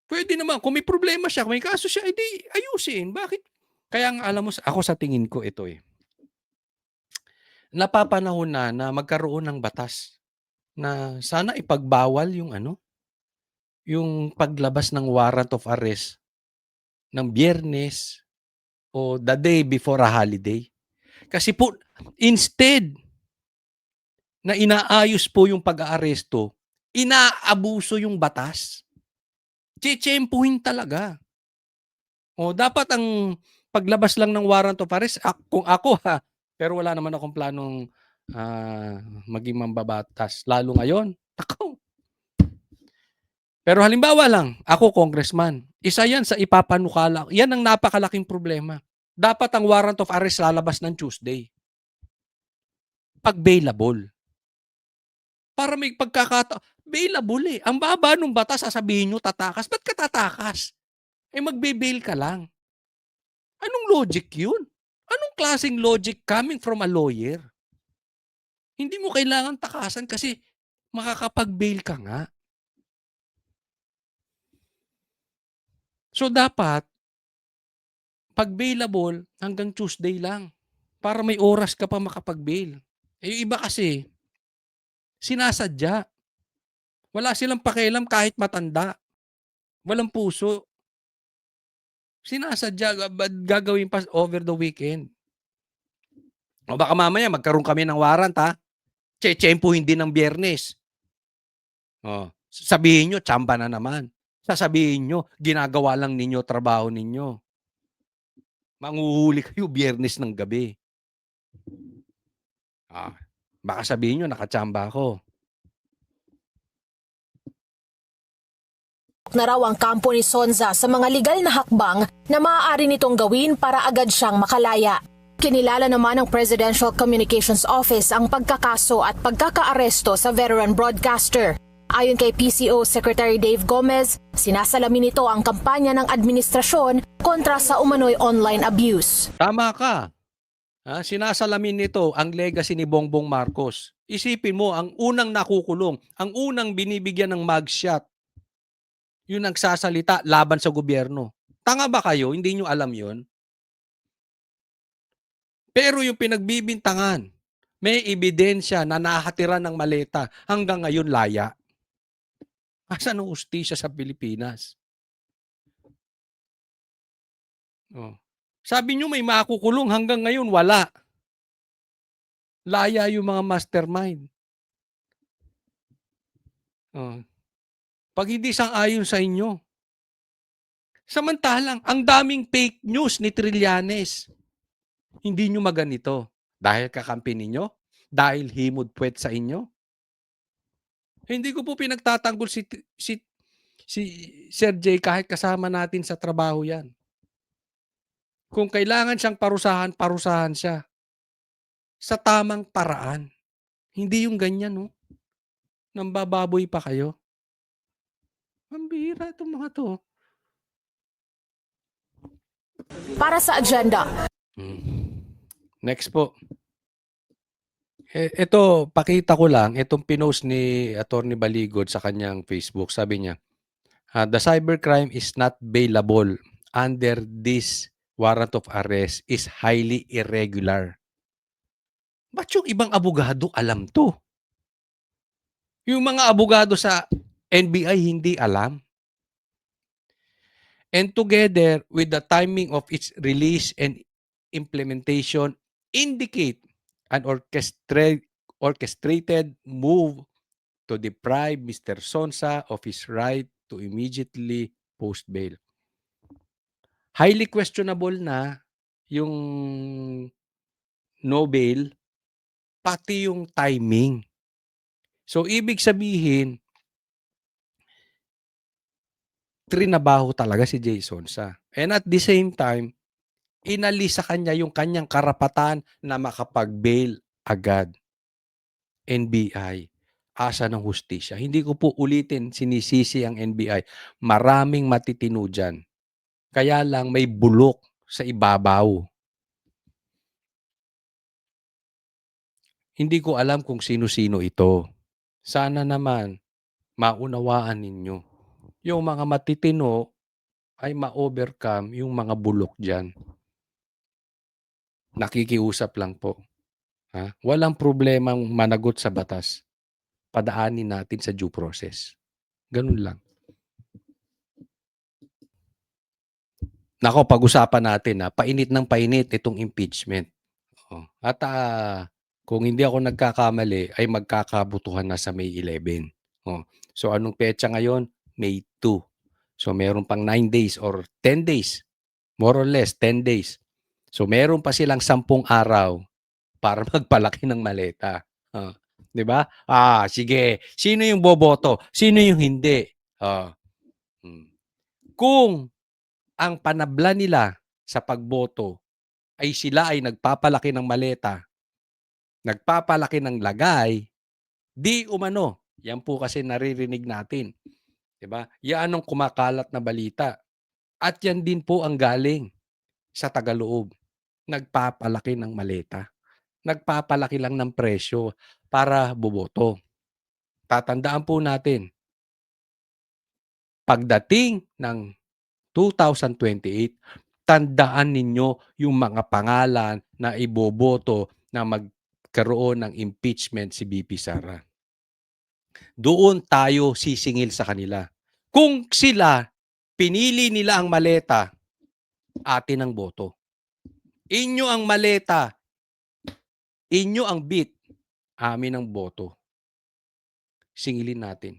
Pwede naman. Kung may problema siya, kung may kaso siya, edi ayusin. Bakit? Kaya nga alam mo, ako sa tingin ko ito eh. Napapanahon na magkaroon ng batas na sana ipagbawal yung yung paglabas ng warrant of arrest ng Biyernes o the day before a holiday. Kasi po, instead na inaayos po yung pag-aaresto, inaabuso yung batas. Tsetsempuhin talaga. O dapat ang paglabas lang ng warrant of arrest, kung ako pero wala naman akong planong maging mambabatas. Lalo ngayon, ako, Pero halimbawa lang, ako congressman, isa yan sa ipapanukala. Yan ang napakalaking problema. Dapat ang warrant of arrest lalabas ng Tuesday. Pag bailable. Para may bailable eh. Ang baba nung batas, sasabihin nyo, tatakas. Ba't ka tatakas? Eh magbe-bail ka lang. Anong logic yun? Anong klaseng logic coming from a lawyer? Hindi mo kailangan takasan kasi makakapag-bail ka nga. So dapat, pag bailable, hanggang Tuesday lang. Para may oras ka pa makapag-bail. Eh yung iba kasi, sinasadya. Wala silang pakialam kahit matanda. Walang puso. Sinasadya, gagawin pa over the weekend. O baka mamaya magkaroon kami ng warrant ha. Tsempuhin din ng Biyernes. O, sabihin nyo, tsamba na naman. Sasabihin nyo, ginagawa lang ninyo trabaho ninyo. Manguhuli kayo Biyernes ng gabi. Baka sabihin nyo, nakatsamba ako. Na raw ang kampo ni Sonza sa mga legal na hakbang na maaari nitong gawin para agad siyang makalaya. Kinilala naman ng Presidential Communications Office ang pagkakaso at pagkakaaresto sa veteran broadcaster. Ayon kay PCO Secretary Dave Gomez, sinasalamin nito ang kampanya ng administrasyon kontra sa umano'y online abuse. Tama ka. Sinasalamin nito ang legacy ni Bongbong Marcos. Isipin mo, ang unang nakukulong, ang unang binibigyan ng mugshot, yung nagsasalita laban sa gobyerno. Tanga ba kayo? Hindi nyo alam yon? Pero yung pinagbibintangan, may ebidensya na nahatiran ng maleta, hanggang ngayon laya. Asan ang hustisya sa Pilipinas? Sabi nyo may makukulong, hanggang ngayon wala. Laya yung mga mastermind. Pag hindi sang-ayon sa inyo. Samantalang, ang daming fake news ni Trillanes. Hindi nyo maganito. Dahil kakampi ninyo? Dahil himod puwet sa inyo? Hindi ko po pinagtatanggol si Sir Jay kahit kasama natin sa trabaho yan. Kung kailangan siyang parusahan, parusahan siya. Sa tamang paraan. Hindi yung ganyan, no? Nambababoy pa kayo. Ang bihira itong mga to. Para sa agenda. Next po. Ito, pakita ko lang, itong pinost ni Atty. Baligod sa kanyang Facebook. Sabi niya, the cybercrime is not bailable under this warrant of arrest is highly irregular. Ba't yung ibang abogado alam to? Yung mga abogado sa NBI hindi alam. And together with the timing of its release and implementation indicate an orchestrated move to deprive Mr. Sonsa of his right to immediately post bail. Highly questionable na yung no bail, pati yung timing. So, ibig sabihin, trinabaho talaga si Jay Sonsa. And at the same time, inalis sa kanya yung kanyang karapatan na makapag-bail agad. NBI, asa ng hustisya. Hindi ko po ulitin, sinisisi ang NBI. Maraming matitino dyan. Kaya lang may bulok sa ibabaw. Hindi ko alam kung sino-sino ito. Sana naman maunawaan ninyo. Yung mga matitino ay ma-overcome yung mga bulok dyan. Nakikiusap lang po. Walang problemang managot sa batas. Padaanin natin sa due process. Ganun lang. Nako, pag-usapan natin painit ng painit itong impeachment. At kung hindi ako nagkakamali, ay magkakabutuhan na sa May 11. So anong petsa ngayon? May 2. So meron pang 9 days or 10 days. More or less, 10 days. So meron pa silang 10 araw para magpalaki ng maleta. 'Di ba? Sige. Sino yung boboto? Sino yung hindi? Oh. Kung ang panabla nila sa pagboto ay sila ay nagpapalaki ng maleta, nagpapalaki ng lagay, di umano. Yan po kasi naririnig natin. 'Di ba? Yan ang kumakalat na balita. At yan din po ang galing sa Tagaloob. Nagpapalaki ng maleta. Nagpapalaki lang ng presyo para boboto. Tatandaan po natin, pagdating ng 2028, tandaan ninyo yung mga pangalan na iboboto na magkaroon ng impeachment si BP Sara. Doon tayo sisingil sa kanila. Kung sila, pinili nila ang maleta, atin ang boto. Inyo ang maleta, inyo ang bit, amin ang boto. Singilin natin.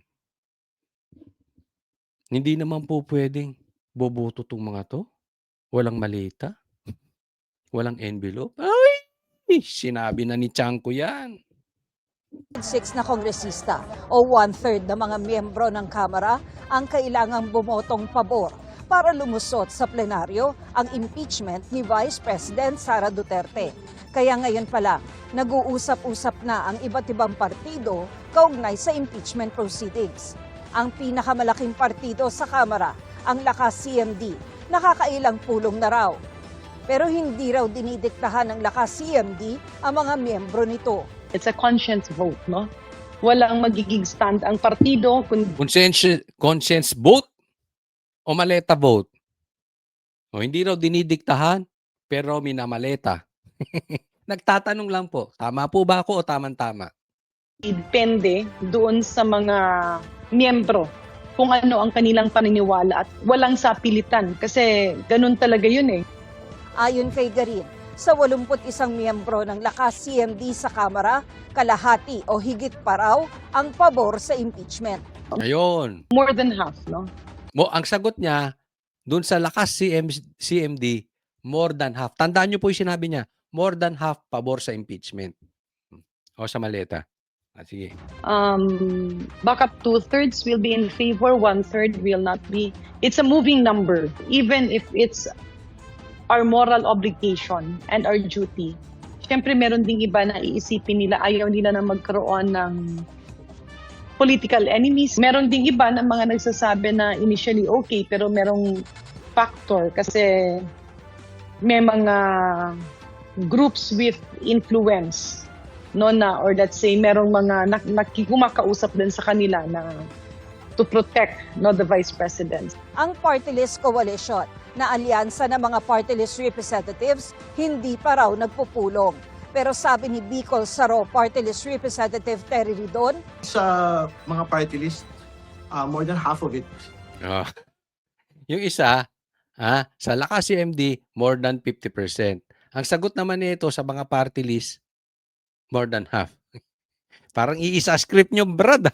Hindi naman po pwedeng boboto tong mga to. Walang maleta. Walang envelope. Ay! Sinabi na ni Chanko yan. 6 na kongresista o 1/3 ng mga miyembro ng Kamara ang kailangang bumotong pabor para lumusot sa plenaryo ang impeachment ni Vice President Sara Duterte. Kaya ngayon pa lang, nag-uusap-usap na ang iba't ibang partido kaugnay sa impeachment proceedings. Ang pinakamalaking partido sa Kamara, ang Lakas CMD, nakakailang pulong na raw. Pero hindi raw dinidiktahan ng Lakas CMD ang mga miyembro nito. It's a conscience vote, no? Walang magiging stand ang partido Conscience vote o maleta vote? O hindi raw dinidiktahan, pero minamaleta. Nagtatanong lang po, tama po ba ako o tamang-tama? depende doon sa mga miyembro kung ano ang kanilang paniniwala at walang sapilitan kasi ganun talaga yun eh. Ayon kay Garin, sa 81 miyembro ng Lakas CMD sa Kamara, kalahati o higit pa raw ang pabor sa impeachment. Ngayon, More than half, no? ang sagot niya, dun sa Lakas CMD, more than half. Tandaan niyo po yung sinabi niya, more than half pabor sa impeachment. O sa maleta. Sige. Baka 2/3 will be in favor, 1/3 will not be. It's a moving number, even if it's our moral obligation and our duty. Siyempre, meron ding iba na iisipin nila, ayaw nila na magkaroon ng political enemies. Meron ding iba na mga nagsasabi na initially okay, pero merong factor kasi may mga groups with influence, no, na, or let's say merong mga kumakausap din sa kanila na to protect, no, the Vice President. Ang Party List Coalition na alyansa ng mga party list representatives hindi pa raw nagpupulong. Pero sabi ni Bicol Saro Party List Representative Terry Ridon, sa mga party list, more than half of it. Yung isa, sa Lakas CMD, more than 50%. Ang sagot naman nito sa mga party list, more than half. Parang iisa script nyo, brad.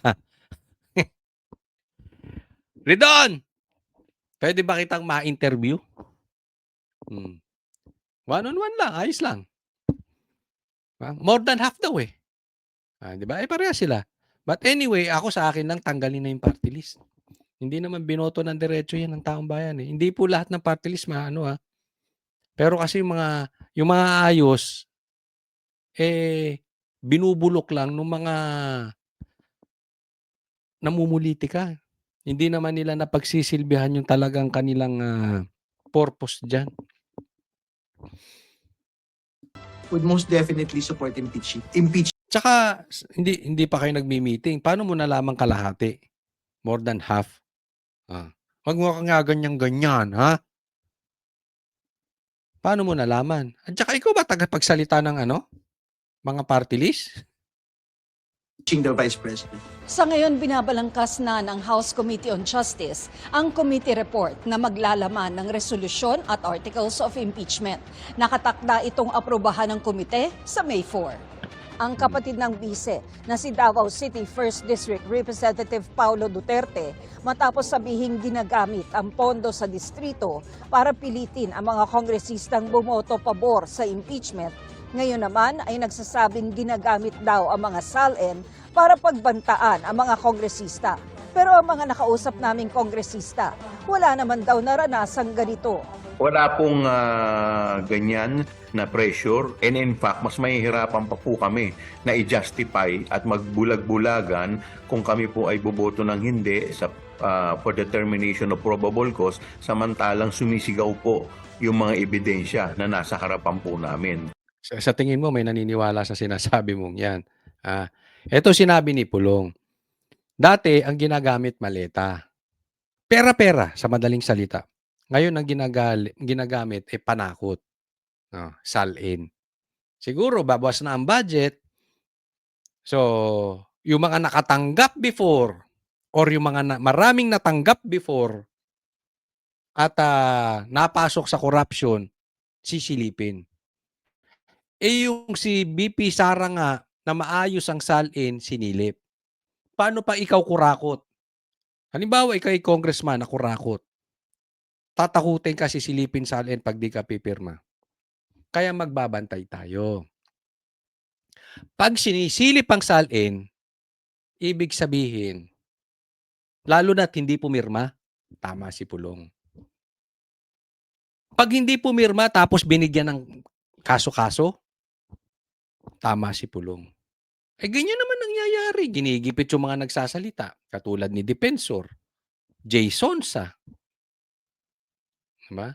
Ridon! Pwede ba kitang ma-interview? One-on-one lang, ayos lang. More than half daw eh. Di ba? Pareha sila. But anyway, ako sa akin lang tanggalin na yung party list. Hindi naman binoto ng diretso yan ng taong bayan eh. Hindi po lahat ng party list Pero kasi yung mga ayos, binubulok lang ng mga namumulitika. Hindi naman nila napagsisilbihan yung talagang kanilang purpose dyan. Would most definitely support impeachment. Tsaka, hindi pa kayo nagmi-meeting. Paano mo nalaman kalahati? More than half? Huwag mo ka nga ganyan-ganyan, ha? Paano mo nalaman? At tsaka ikaw ba tagapagsalita ng mga party list? The Vice President. sa ngayon binabalangkas na ng House Committee on Justice ang committee report na maglalaman ng resolusyon at articles of impeachment. Nakatakda itong aprobahan ng komite sa May 4. Ang kapatid ng bise na si Davao City 1st District Representative Paulo Duterte matapos sabihing ginagamit ang pondo sa distrito para pilitin ang mga kongresistang bumoto pabor sa impeachment. Ngayon naman ay nagsasabing ginagamit daw ang mga SALN para pagbantaan ang mga kongresista. Pero ang mga nakausap naming kongresista, wala naman daw naranasang ganito. Wala pong ganyan na pressure, and in fact, mas mahihirapan pa po kami na i-justify at magbulag-bulagan kung kami po ay boboto ng hindi sa for determination of probable cause, samantalang sumisigaw po yung mga ebidensya na nasa harapan po namin. Sa tingin mo may naniniwala sa sinasabi mong 'yan? Ito sinabi ni Pulong. Dati ang ginagamit maleta. Pera-pera sa madaling salita. Ngayon ang ginagamit panakot. Sal-in. Siguro babawas na ang budget. So, yung mga nakatanggap before or yung mga maraming natanggap before at napasok sa corruption, sisilipin. Yung si BP Sara nga na maayos ang sal-in, sinilip. Paano pa ikaw kurakot? Halimbawa, ikaw ay congressman na kurakot. Tatakutin ka, sisilipin sal-in pag di ka pipirma. Kaya magbabantay tayo. Pag sinisilip ang sal-in, ibig sabihin, lalo na't hindi pumirma, tama si Pulong. Pag hindi pumirma tapos binigyan ng kaso-kaso, tama si Pulong. Ganyan naman nangyayari. Ginigipit yung mga nagsasalita. Katulad ni Defensor, Jason Sa. Diba?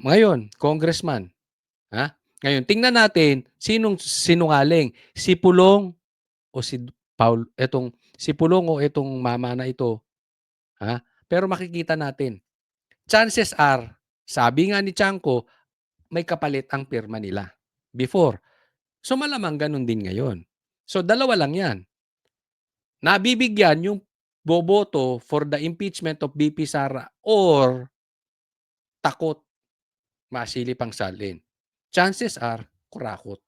Ngayon, congressman. Ngayon, tingnan natin, sinong sinungaling? Si Pulong o si Paul, si Pulong o itong mama na ito. Pero makikita natin, chances are, sabi nga ni Chanko, may kapalit ang pirma nila before. So malamang ganun din ngayon. So dalawa lang yan. Nabibigyan yung boboto for the impeachment of BP Sara or takot masilip ang salin. Chances are, kurakot.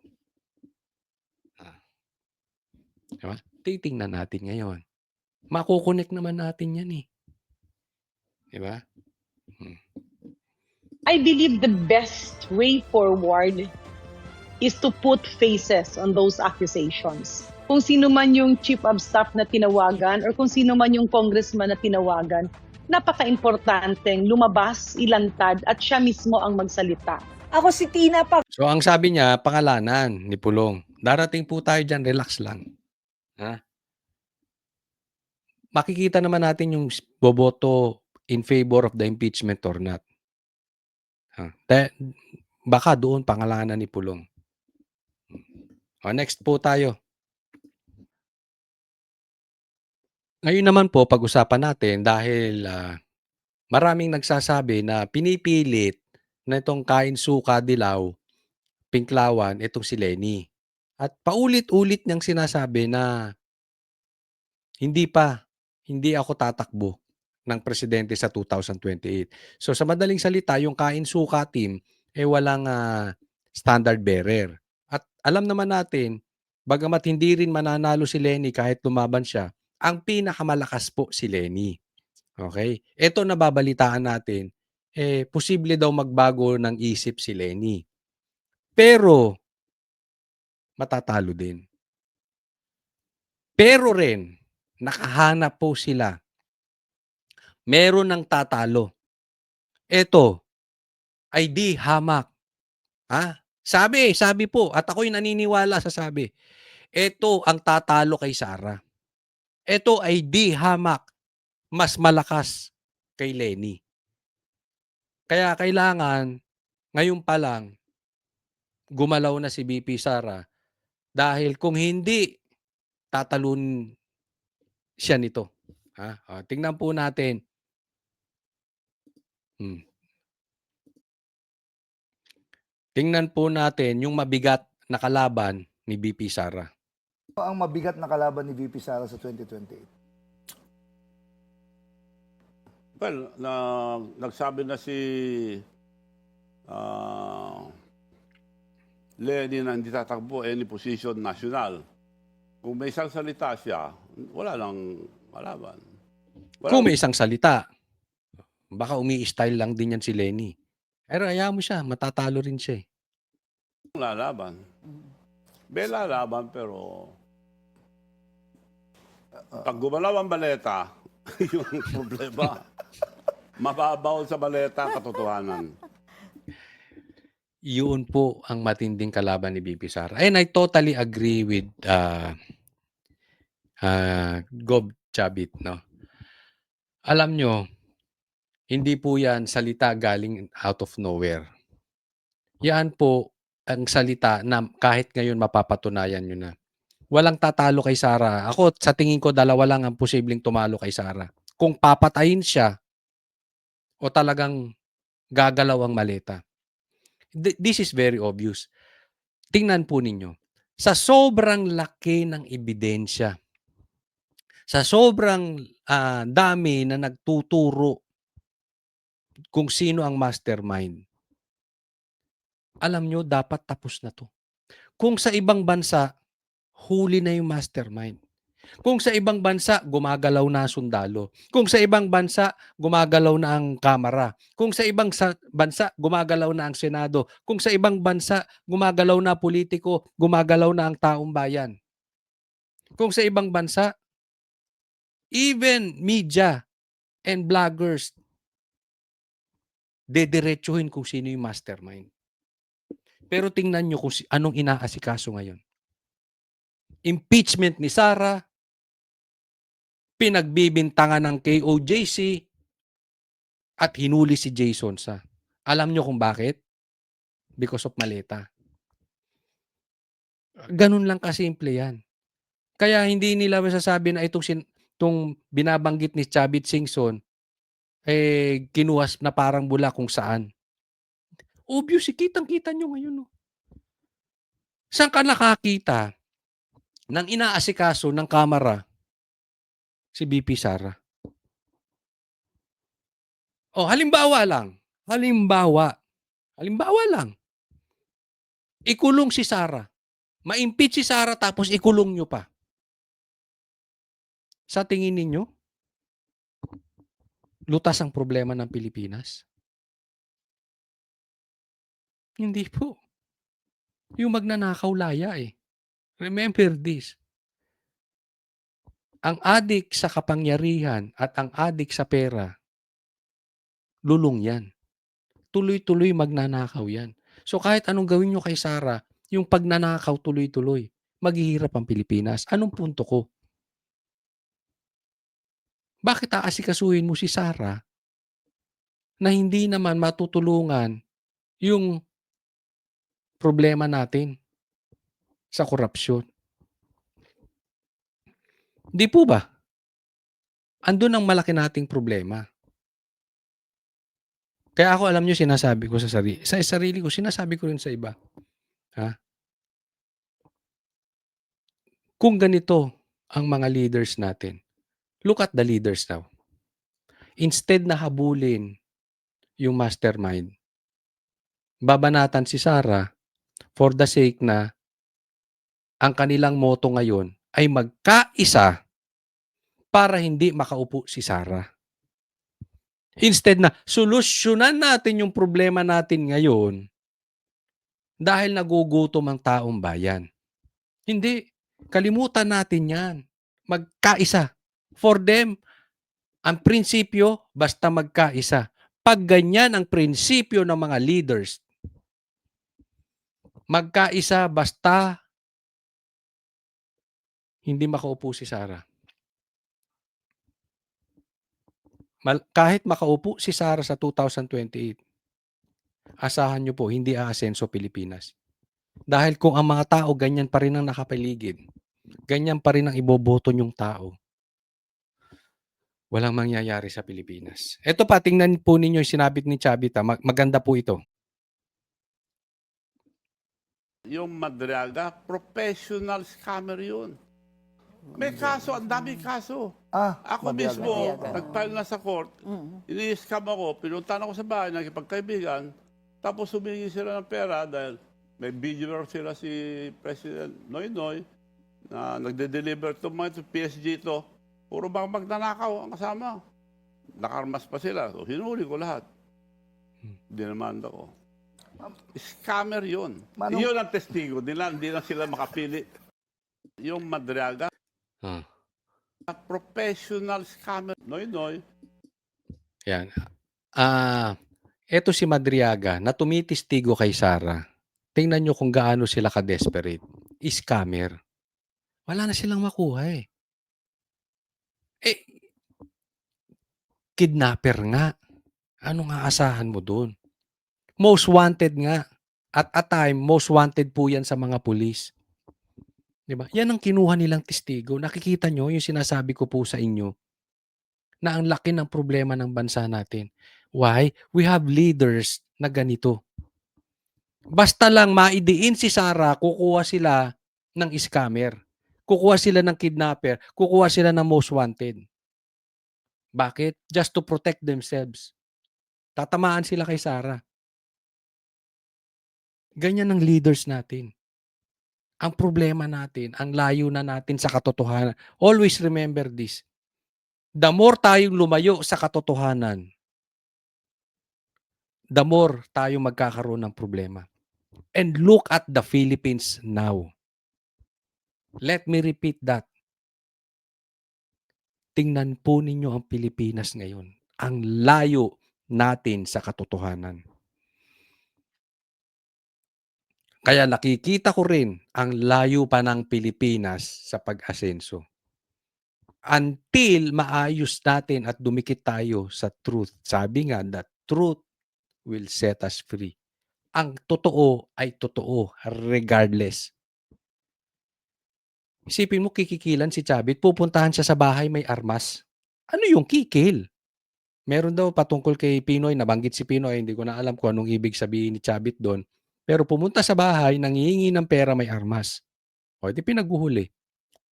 Diba? Titingnan natin ngayon. Makukunik naman natin yan eh. Diba? I believe the best way forward is to put faces on those accusations. Kung sino man yung chief of staff na tinawagan or kung sino man yung congressman na tinawagan, napaka-importanteng lumabas, ilantad at siya mismo ang magsalita. Ako si Tina pa. So ang sabi niya, pangalanan ni Pulong. Darating po tayo dyan, relax lang. Makikita naman natin yung boboto in favor of the impeachment or not. Baka doon pangalanan ni Pulong. Next po tayo. Ngayon naman po, pag-usapan natin dahil maraming nagsasabi na pinipilit na itong kain suka dilaw, pinklawan, itong si Lenny. At paulit-ulit niyang sinasabi na hindi ako tatakbo ng presidente sa 2028. So sa madaling salita, yung kain suka team, walang standard bearer. At alam naman natin, bagamat hindi rin mananalo si Lenny kahit lumaban siya, ang pinakamalakas po si Lenny. Okay? Ito nababalitaan natin, posible daw magbago ng isip si Lenny. Pero, matatalo din. Pero rin, nakahanap po sila. Meron ng tatalo. Ito, ay di hamak. Sabi po, at ako'y naniniwala sa sabi, ito ang tatalo kay Sara. Ito ay di hamak, mas malakas kay Lenny. Kaya kailangan, ngayon pa lang, gumalaw na si BP Sara dahil kung hindi, tatalun siya nito. Tingnan po natin. Tingnan po natin yung mabigat na kalaban ni BP Sara. Ang mabigat na kalaban ni VP Sara sa 2028? Well, nagsabi na si Lenny na hindi tatakbo any position national. Kung may isang salita siya, wala lang malaban. Kung may isang salita, baka umi-style lang din yan si Lenny. Pero ayaw mo siya, matatalo rin siya. Lalaban. May lalaban pero Pag gumalaw ang baleta, yung problema. Mababaw sa baleta ang katotohanan. Yun po ang matinding kalaban ni VP Sara. And I totally agree with Gov. Chavit, no? Alam nyo, hindi po yan salita galing out of nowhere. Yan po ang salita na kahit ngayon mapapatunayan nyo na. Walang tatalo kay Sara. Ako, sa tingin ko, dalawa lang ang posibleng tumalo kay Sara. Kung papatayin siya o talagang gagalaw ang maleta. This is very obvious. Tingnan po ninyo. Sa sobrang laki ng ebidensya, sa sobrang dami na nagtuturo kung sino ang mastermind, alam nyo, dapat tapos na to. Kung sa ibang bansa, huli na yung mastermind. Kung sa ibang bansa, gumagalaw na ang sundalo. Kung sa ibang bansa, gumagalaw na ang kamara. Kung sa ibang bansa, gumagalaw na ang Senado. Kung sa ibang bansa, gumagalaw na politiko, gumagalaw na ang taong bayan. Kung sa ibang bansa, even media and bloggers, dediretsuhin kung sino yung mastermind. Pero tingnan nyo kung anong inaasikaso ngayon. Impeachment ni Sara, pinagbibintangan ng KOJC, at hinuli si Jason sa. Alam nyo kung bakit? Because of maleta. Ganun lang kasimple yan. Kaya hindi nila masasabi na itong binabanggit ni Chavit Singson, kinuwas na parang bula kung saan. Obvious, kitang-kita nyo ngayon. No? Saan ka nakakita ng inaasikaso ng kamera si BP Sara? O, halimbawa lang. Halimbawa lang. Ikulong si Sara. Ma-impeach si Sara tapos ikulong nyo pa. Sa tingin ninyo, lutas ang problema ng Pilipinas? Hindi po. Yung magnanakaw laya eh. Remember this. Ang adik sa kapangyarihan at ang adik sa pera, lulong yan. Tuloy-tuloy magnanakaw yan. So kahit anong gawin nyo kay Sara, yung pagnanakaw tuloy-tuloy, maghihirap ang Pilipinas. Anong punto ko? Bakit aasikasuhin mo si Sara na hindi naman matutulungan yung problema natin sa korupsyon? Di po ba? Andun ang malaki nating problema. Kaya ako, alam nyo, sinasabi ko sa sarili ko, sinasabi ko rin sa iba. Ha? Kung ganito ang mga leaders natin, look at the leaders now. Instead na habulin yung mastermind, babanatan si Sara for the sake na ang kanilang motto ngayon ay magkaisa para hindi makaupo si Sara. Instead na solusyonan natin yung problema natin ngayon dahil nagugutom ang taong bayan. Hindi. Kalimutan natin yan. Magkaisa. For them, ang prinsipyo, basta magkaisa. Pag ganyan ang prinsipyo ng mga leaders, magkaisa basta hindi makaupo si Sara. Kahit makaupo si Sara sa 2028, asahan nyo po, hindi aasenso Pilipinas. Dahil kung ang mga tao ganyan pa rin ang nakapaligid, ganyan pa rin ang iboboto nyong tao, walang mangyayari sa Pilipinas. Ito pa, tingnan po ninyo yung sinabit ni Chavit. Maganda po ito. Yung Madriaga, professional scammer yun. May kaso, ang daming kaso. Ako Madriaga. mismo, nag-file na sa court, ini-scam ako, pinuntahan ako sa bahay, nagkipagkaibigan, tapos humingi sila ng pera dahil may video sila si President Noynoy na nagde-deliver to mga PSG to. Puro bang magnanakaw ang kasama. Nakarmas pa sila. So, hinuli ko lahat. Dinamanda ko. Scammer yun. Yun ang testigo nila. Hindi na sila makapili. Yung Madriaga. Professional scammer, Noynoy. Yan. Eto si Madriaga na tumitistigo kay Sara. Tingnan nyo kung gaano sila ka-desperate. Scammer. Wala na silang makuha eh. Eh, kidnapper nga. Ano nga asahan mo dun? Most wanted nga. At a time, most wanted po yan sa mga pulis. Diba? Yan ang kinuha nilang testigo. Nakikita nyo yung sinasabi ko po sa inyo na ang laki ng problema ng bansa natin. Why? We have leaders na ganito. Basta lang maidiin si Sara, kukuha sila ng scammer. Kukuha sila ng kidnapper. Kukuha sila ng most wanted. Bakit? Just to protect themselves. Tatamaan sila kay Sara. Ganyan ang leaders natin. Ang problema natin, ang layo na natin sa katotohanan. Always remember this. The more tayong lumayo sa katotohanan, the more tayo magkakaroon ng problema. And look at the Philippines now. Let me repeat that. Tingnan po ninyo ang Pilipinas ngayon. Ang layo natin sa katotohanan. Kaya nakikita ko rin ang layo pa ng Pilipinas sa pag-asenso. Until maayos natin at dumikit tayo sa truth. Sabi nga, that truth will set us free. Ang totoo ay totoo regardless. Isipin mo, kikikilan si Chavit, pupuntahan siya sa bahay may armas. Ano yung kikil? Meron daw patungkol kay Pinoy, nabanggit si Pinoy, hindi ko na alam kung anong ibig sabihin ni Chavit doon. Pero pumunta sa bahay, nanghihingi ng pera may armas. O, di pinaghuhuli.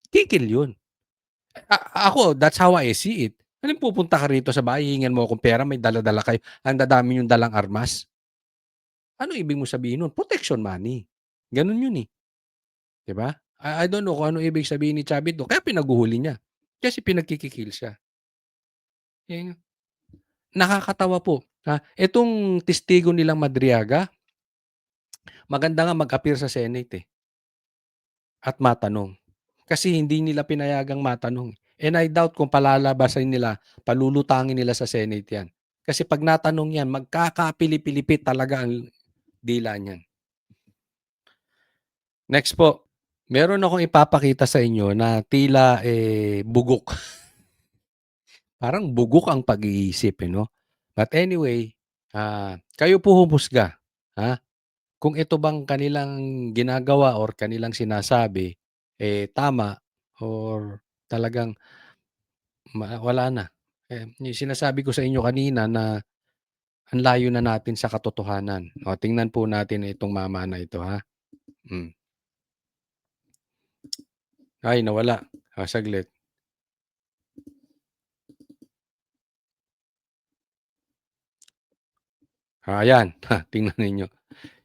Kikil yun. Ako, that's how I see it. Anong pupunta ka rito sa bahay, hihingan mo akong pera, may dala-dala kayo, ang dadami yung dalang armas? Ano ibig mo sabihin nun? Protection money. Ganun yun eh. Diba? I don't know kung ano ibig sabihin ni Chavit doon. Kaya pinaghuhuli niya. Kasi pinagkikikil siya. Yan. Nakakatawa po. Itong testigo nilang Madriaga, maganda nga mag-appear sa Senate eh. At matanong. Kasi hindi nila pinayagang matanong. And I doubt kung palalabasan nila, palulutangin nila sa Senate yan. Kasi pag natanong yan, magkakapilipilipit talaga ang dila niyan. Next po. Meron akong ipapakita sa inyo na tila bugok. Parang bugok ang pag-iisip, no? But anyway, kayo po humusga. Kung ito bang kanilang ginagawa or kanilang sinasabi, tama or talagang wala na. Yung sinasabi ko sa inyo kanina na ang layo na natin sa katotohanan. O, tingnan po natin itong mama na ito, ha? Ay, nawala. Saglit. Ayan, tingnan ninyo.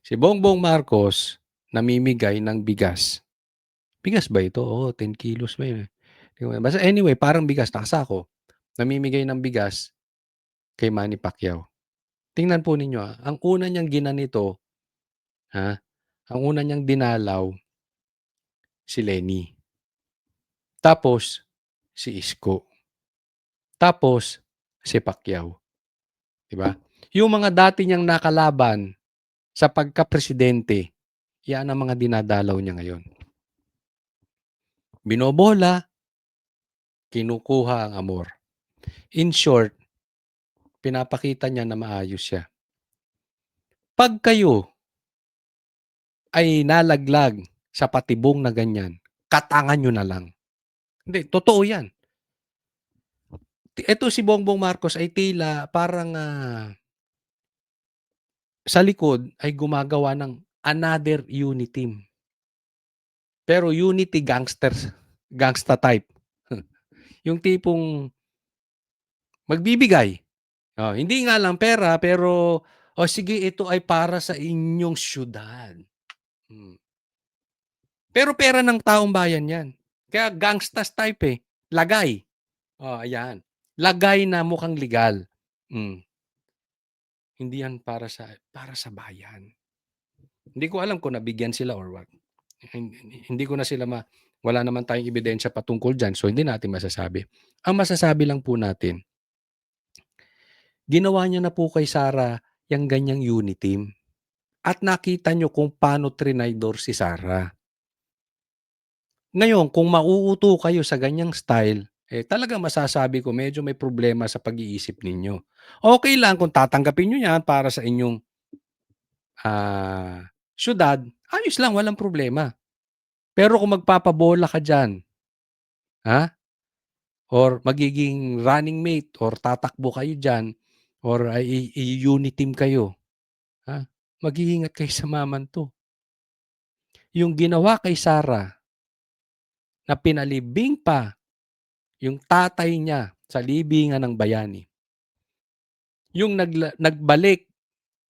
Si Bongbong Marcos namimigay ng bigas. Bigas ba ito? 10 kilos ba yun? Basta anyway, parang bigas, nakasako. Namimigay ng bigas kay Manny Pacquiao. Tingnan po ninyo, ang una niyang ginanito, ang una niyang dinalaw, si Lenny. Tapos, si Isko. Tapos, si Pacquiao. Diba? Yung mga dati niyang nakalaban sa pagka-presidente, yan ang mga dinadalaw niya ngayon. Binobola, kinukuha ang amor. In short, pinapakita niya na maayos siya. Pag kayo ay nalaglag sa patibong na ganyan, katangan nyo na lang. Hindi, totoo yan. Ito si Bongbong Marcos ay tila parang sa likod ay gumagawa ng another unity team. Pero unity gangsta type. Yung tipong magbibigay. Hindi nga lang pera, pero sige, ito ay para sa inyong syudad. Pero pera ng taong bayan yan. Kaya gangstas type eh. Lagay. Ayan. Lagay na mukhang legal. Hindi yan para sa bayan. Hindi ko alam kung nabigyan sila or what. Hindi ko na sila wala naman tayong ebidensya patungkol diyan, so hindi natin masasabi. Ang masasabi lang po natin, ginawa niya na po kay Sara yang ganyang uniteam at nakita niyo kung paano trinaydor si Sara. Ngayon, kung mauuto kayo sa ganyang style, talagang masasabi ko medyo may problema sa pag-iisip ninyo. Okay lang kung tatanggapin niyo 'yan para sa inyong, siyudad, ayos lang, walang problema. Pero kung magpapabola ka diyan, ha, or magiging running mate or tatakbo kayo diyan or unit team kayo, ha, mag-iingat kayo sa mamanto. Yung ginawa kay Sara na pinalibing pa yung tatay niya sa libingan ng bayani, yung nagbalik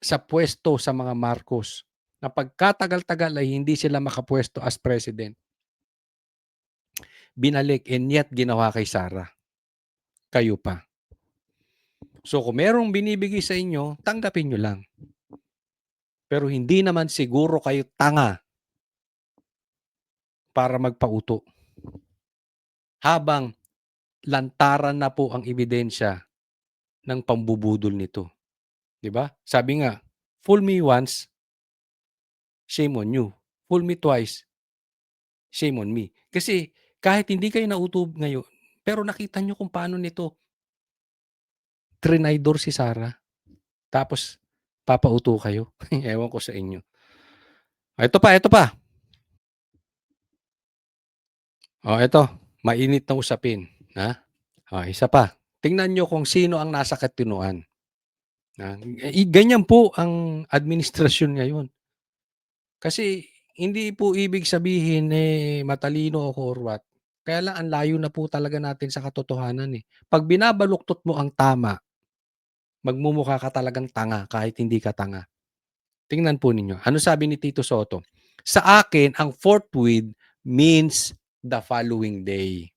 sa puwesto sa mga Marcos na pagkatagal-tagal ay hindi sila makapuesto as president. Binalik and yet ginawa kay Sara. Kayo pa. So kung merong binibigay sa inyo, tanggapin nyo lang. Pero hindi naman siguro kayo tanga para magpauto. Habang lantaran na po ang ebidensya ng pambubudol nito. 'Di ba? Sabi nga, fool me once, shame on you. Fool me twice, shame on me. Kasi kahit hindi kayo nauto ngayon, pero nakita nyo kung paano nito trinaydor si Sara. Tapos papauto kayo. Ewan ko sa inyo. Ito pa. Ito, mainit na usapin, ha? Isa pa. Tingnan nyo kung sino ang nasa katinuan. Ganyan po ang administrasyon ngayon. Kasi hindi po ibig sabihin matalino ako or what. Kaya lang ang layo na po talaga natin sa katotohanan eh. Pag binabaluktot mo ang tama, magmumukha ka talagang tanga kahit hindi ka tanga. Tingnan po ninyo. Ano sabi ni Tito Soto? Sa akin, ang forthwith means the following day.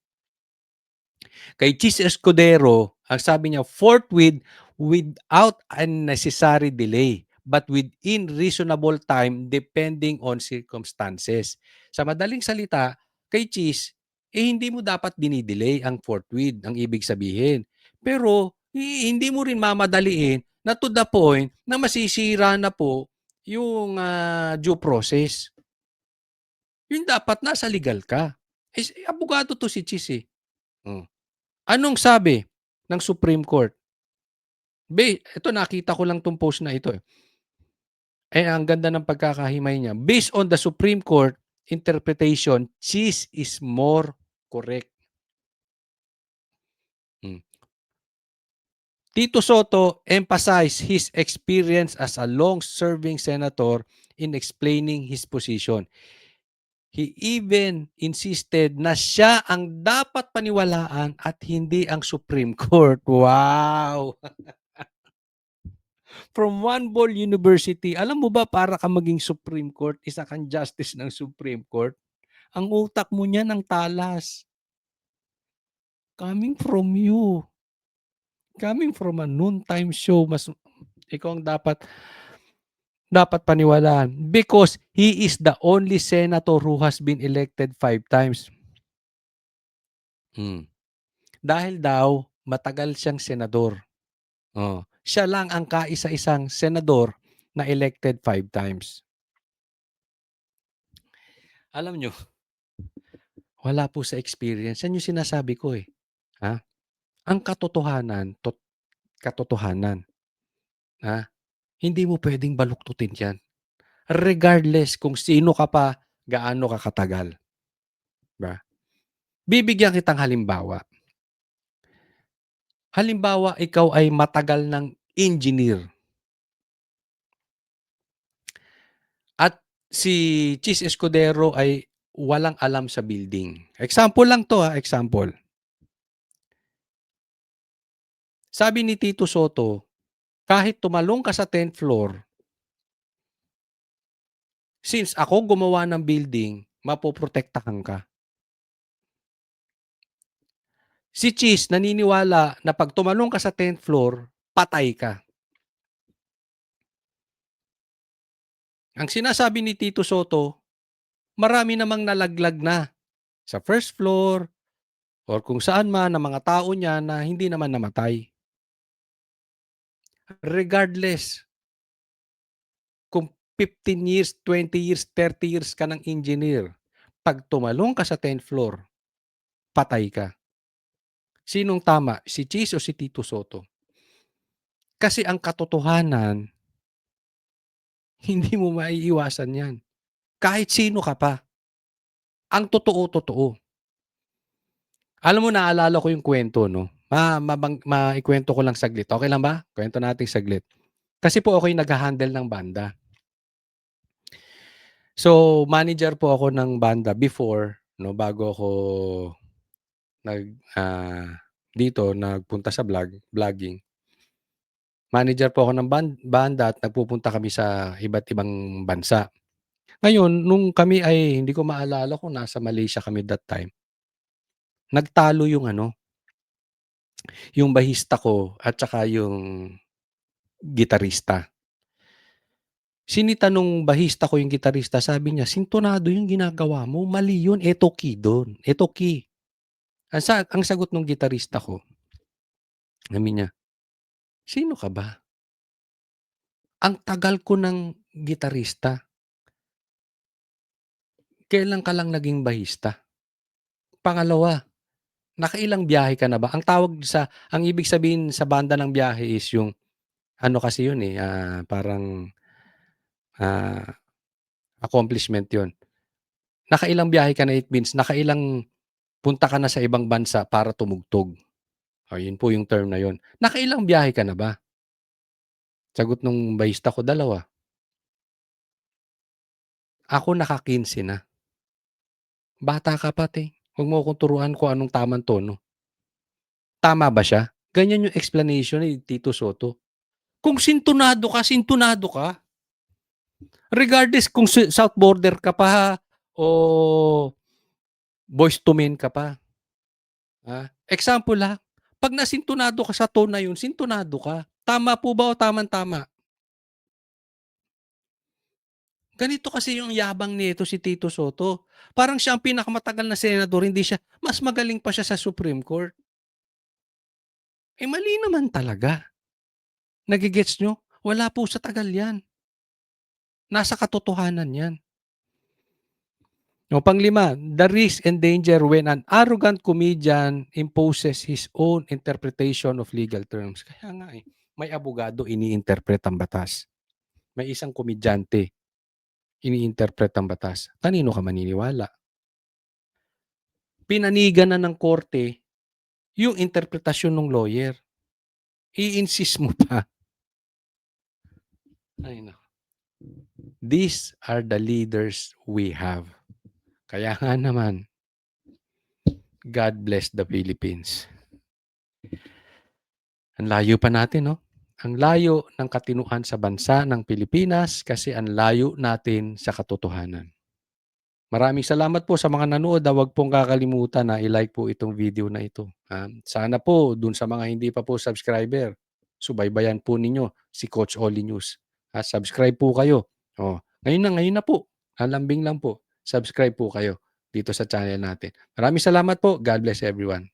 Kay Chis Escudero, ang sabi niya, forthwith without unnecessary delay, but within reasonable time depending on circumstances. Sa madaling salita, kay Chis, hindi mo dapat dinidelay ang forthwith, ang ibig sabihin. Pero, hindi mo rin mamadaliin na to the point na masisira na po yung due process. Yung dapat nasa legal ka. Abogado to si Chis eh. Anong sabi ng Supreme Court? Ito nakita ko lang tong post na ito eh. Ang ganda ng pagkakahimay niya. Based on the Supreme Court interpretation, Chis is more correct. Tito Soto emphasized his experience as a long-serving senator in explaining his position. He even insisted na siya ang dapat paniwalaan at hindi ang Supreme Court. Wow! From One Ball University, alam mo ba para ka maging Supreme Court, isa kang justice ng Supreme Court, ang utak mo niyan ang talas. Coming from you. Coming from a noontime show, ikaw ang dapat paniwalaan because he is the only senator who has been elected 5 times. Dahil daw matagal siyang senador. Siya lang ang kaisa-isang senador na elected 5 times. Alam nyo, wala po sa experience. Yan yung sinasabi ko eh. Ang katotohanan, hindi mo pwedeng baluktutin yan. Regardless kung sino ka pa, gaano ka katagal. Diba? Bibigyan kitang halimbawa. Halimbawa, ikaw ay matagal ng engineer. At si Chis Escudero ay walang alam sa building. Example lang to example. Sabi ni Tito Soto, kahit tumalong ka sa 10th floor, since ako gumawa ng building, mapoprotektahan ka. Si Chis naniniwala na pag tumalong ka sa 10th floor, patay ka. Ang sinasabi ni Tito Soto, marami namang nalaglag na sa first floor or kung saan man ng mga tao niya na hindi naman namatay. Regardless kung 15 years, 20 years, 30 years ka ng engineer, pag tumalong ka sa 10th floor, patay ka. Sinong tama? Si Cheese o si Tito Soto? Kasi ang katotohanan, hindi mo maiiwasan yan. Kahit sino ka pa. Ang totoo. Alam mo, naalala ko yung kwento, no? Maikwento ko lang saglit. Okay lang ba? Kwento natin saglit. Kasi po ako yung nag-handle ng banda. So, manager po ako ng banda before, no, bago ako dito nagpunta sa vlogging. Manager po ako ng banda at nagpupunta kami sa iba't ibang bansa. Ngayon, nung kami ay hindi ko maalala kung nasa Malaysia kami that time. Nagtalo yung yung bahista ko at saka yung gitarista. Sinita nung bahista ko yung gitarista, sabi niya, "Sintonado yung ginagawa mo, mali yun, eto key doon, eto key." Ang sagot nung gitarista ko, sabi niya, "Sino ka ba? Ang tagal ko ng gitarista. Kailan ka lang naging bahista? Pangalawa, nakailang biyahe ka na ba?" Ang ibig sabihin sa banda ng biyahe is yung, kasi yun parang accomplishment yun. Nakailang biyahe ka na, it means nakailang punta ka na sa ibang bansa para tumugtog. O, yun po yung term na yun. Nakailang biyahe ka na ba? Sagot nung bahista ko, 2. Ako naka-15 na. Bata ka pa, te. Huwag mo akong turuan kung anong tamang tono. Tama ba siya? Ganyan yung explanation ni Tito Soto. Kung sintonado ka, sintonado ka. Regardless kung South Border ka pa o Boyz II Men ka pa. Example ha, pag nasintonado ka sa tone na yun, sintonado ka. Tama po ba o tamang-tama? Ganito kasi yung yabang nito si Tito Soto. Parang siya ang pinakamatagal na senador, hindi siya, mas magaling pa siya sa Supreme Court. Mali naman talaga. Nagigets nyo? Wala po sa tagal yan. Nasa katotohanan yan. Panglima, the risk and danger when an arrogant comedian imposes his own interpretation of legal terms. Kaya nga may abogado ini-interpret ang batas. May isang komedyante ini-interpret ang batas. Kanino ka maniniwala? Pinanigan na ng korte yung interpretasyon ng lawyer. I-insist mo pa. Ay, no. These are the leaders we have. Kaya nga naman, God bless the Philippines. Ang layo pa natin, no? Ang layo ng katinuan sa bansa ng Pilipinas kasi ang layo natin sa katotohanan. Maraming salamat po sa mga nanood. Huwag pong kakalimutan na i-like po itong video na ito. Sana po, dun sa mga hindi pa po subscriber, subaybayan po ninyo si Coach Oli News. Subscribe po kayo. Ngayon na po. Lambing lang po. Subscribe po kayo dito sa channel natin. Maraming salamat po. God bless everyone.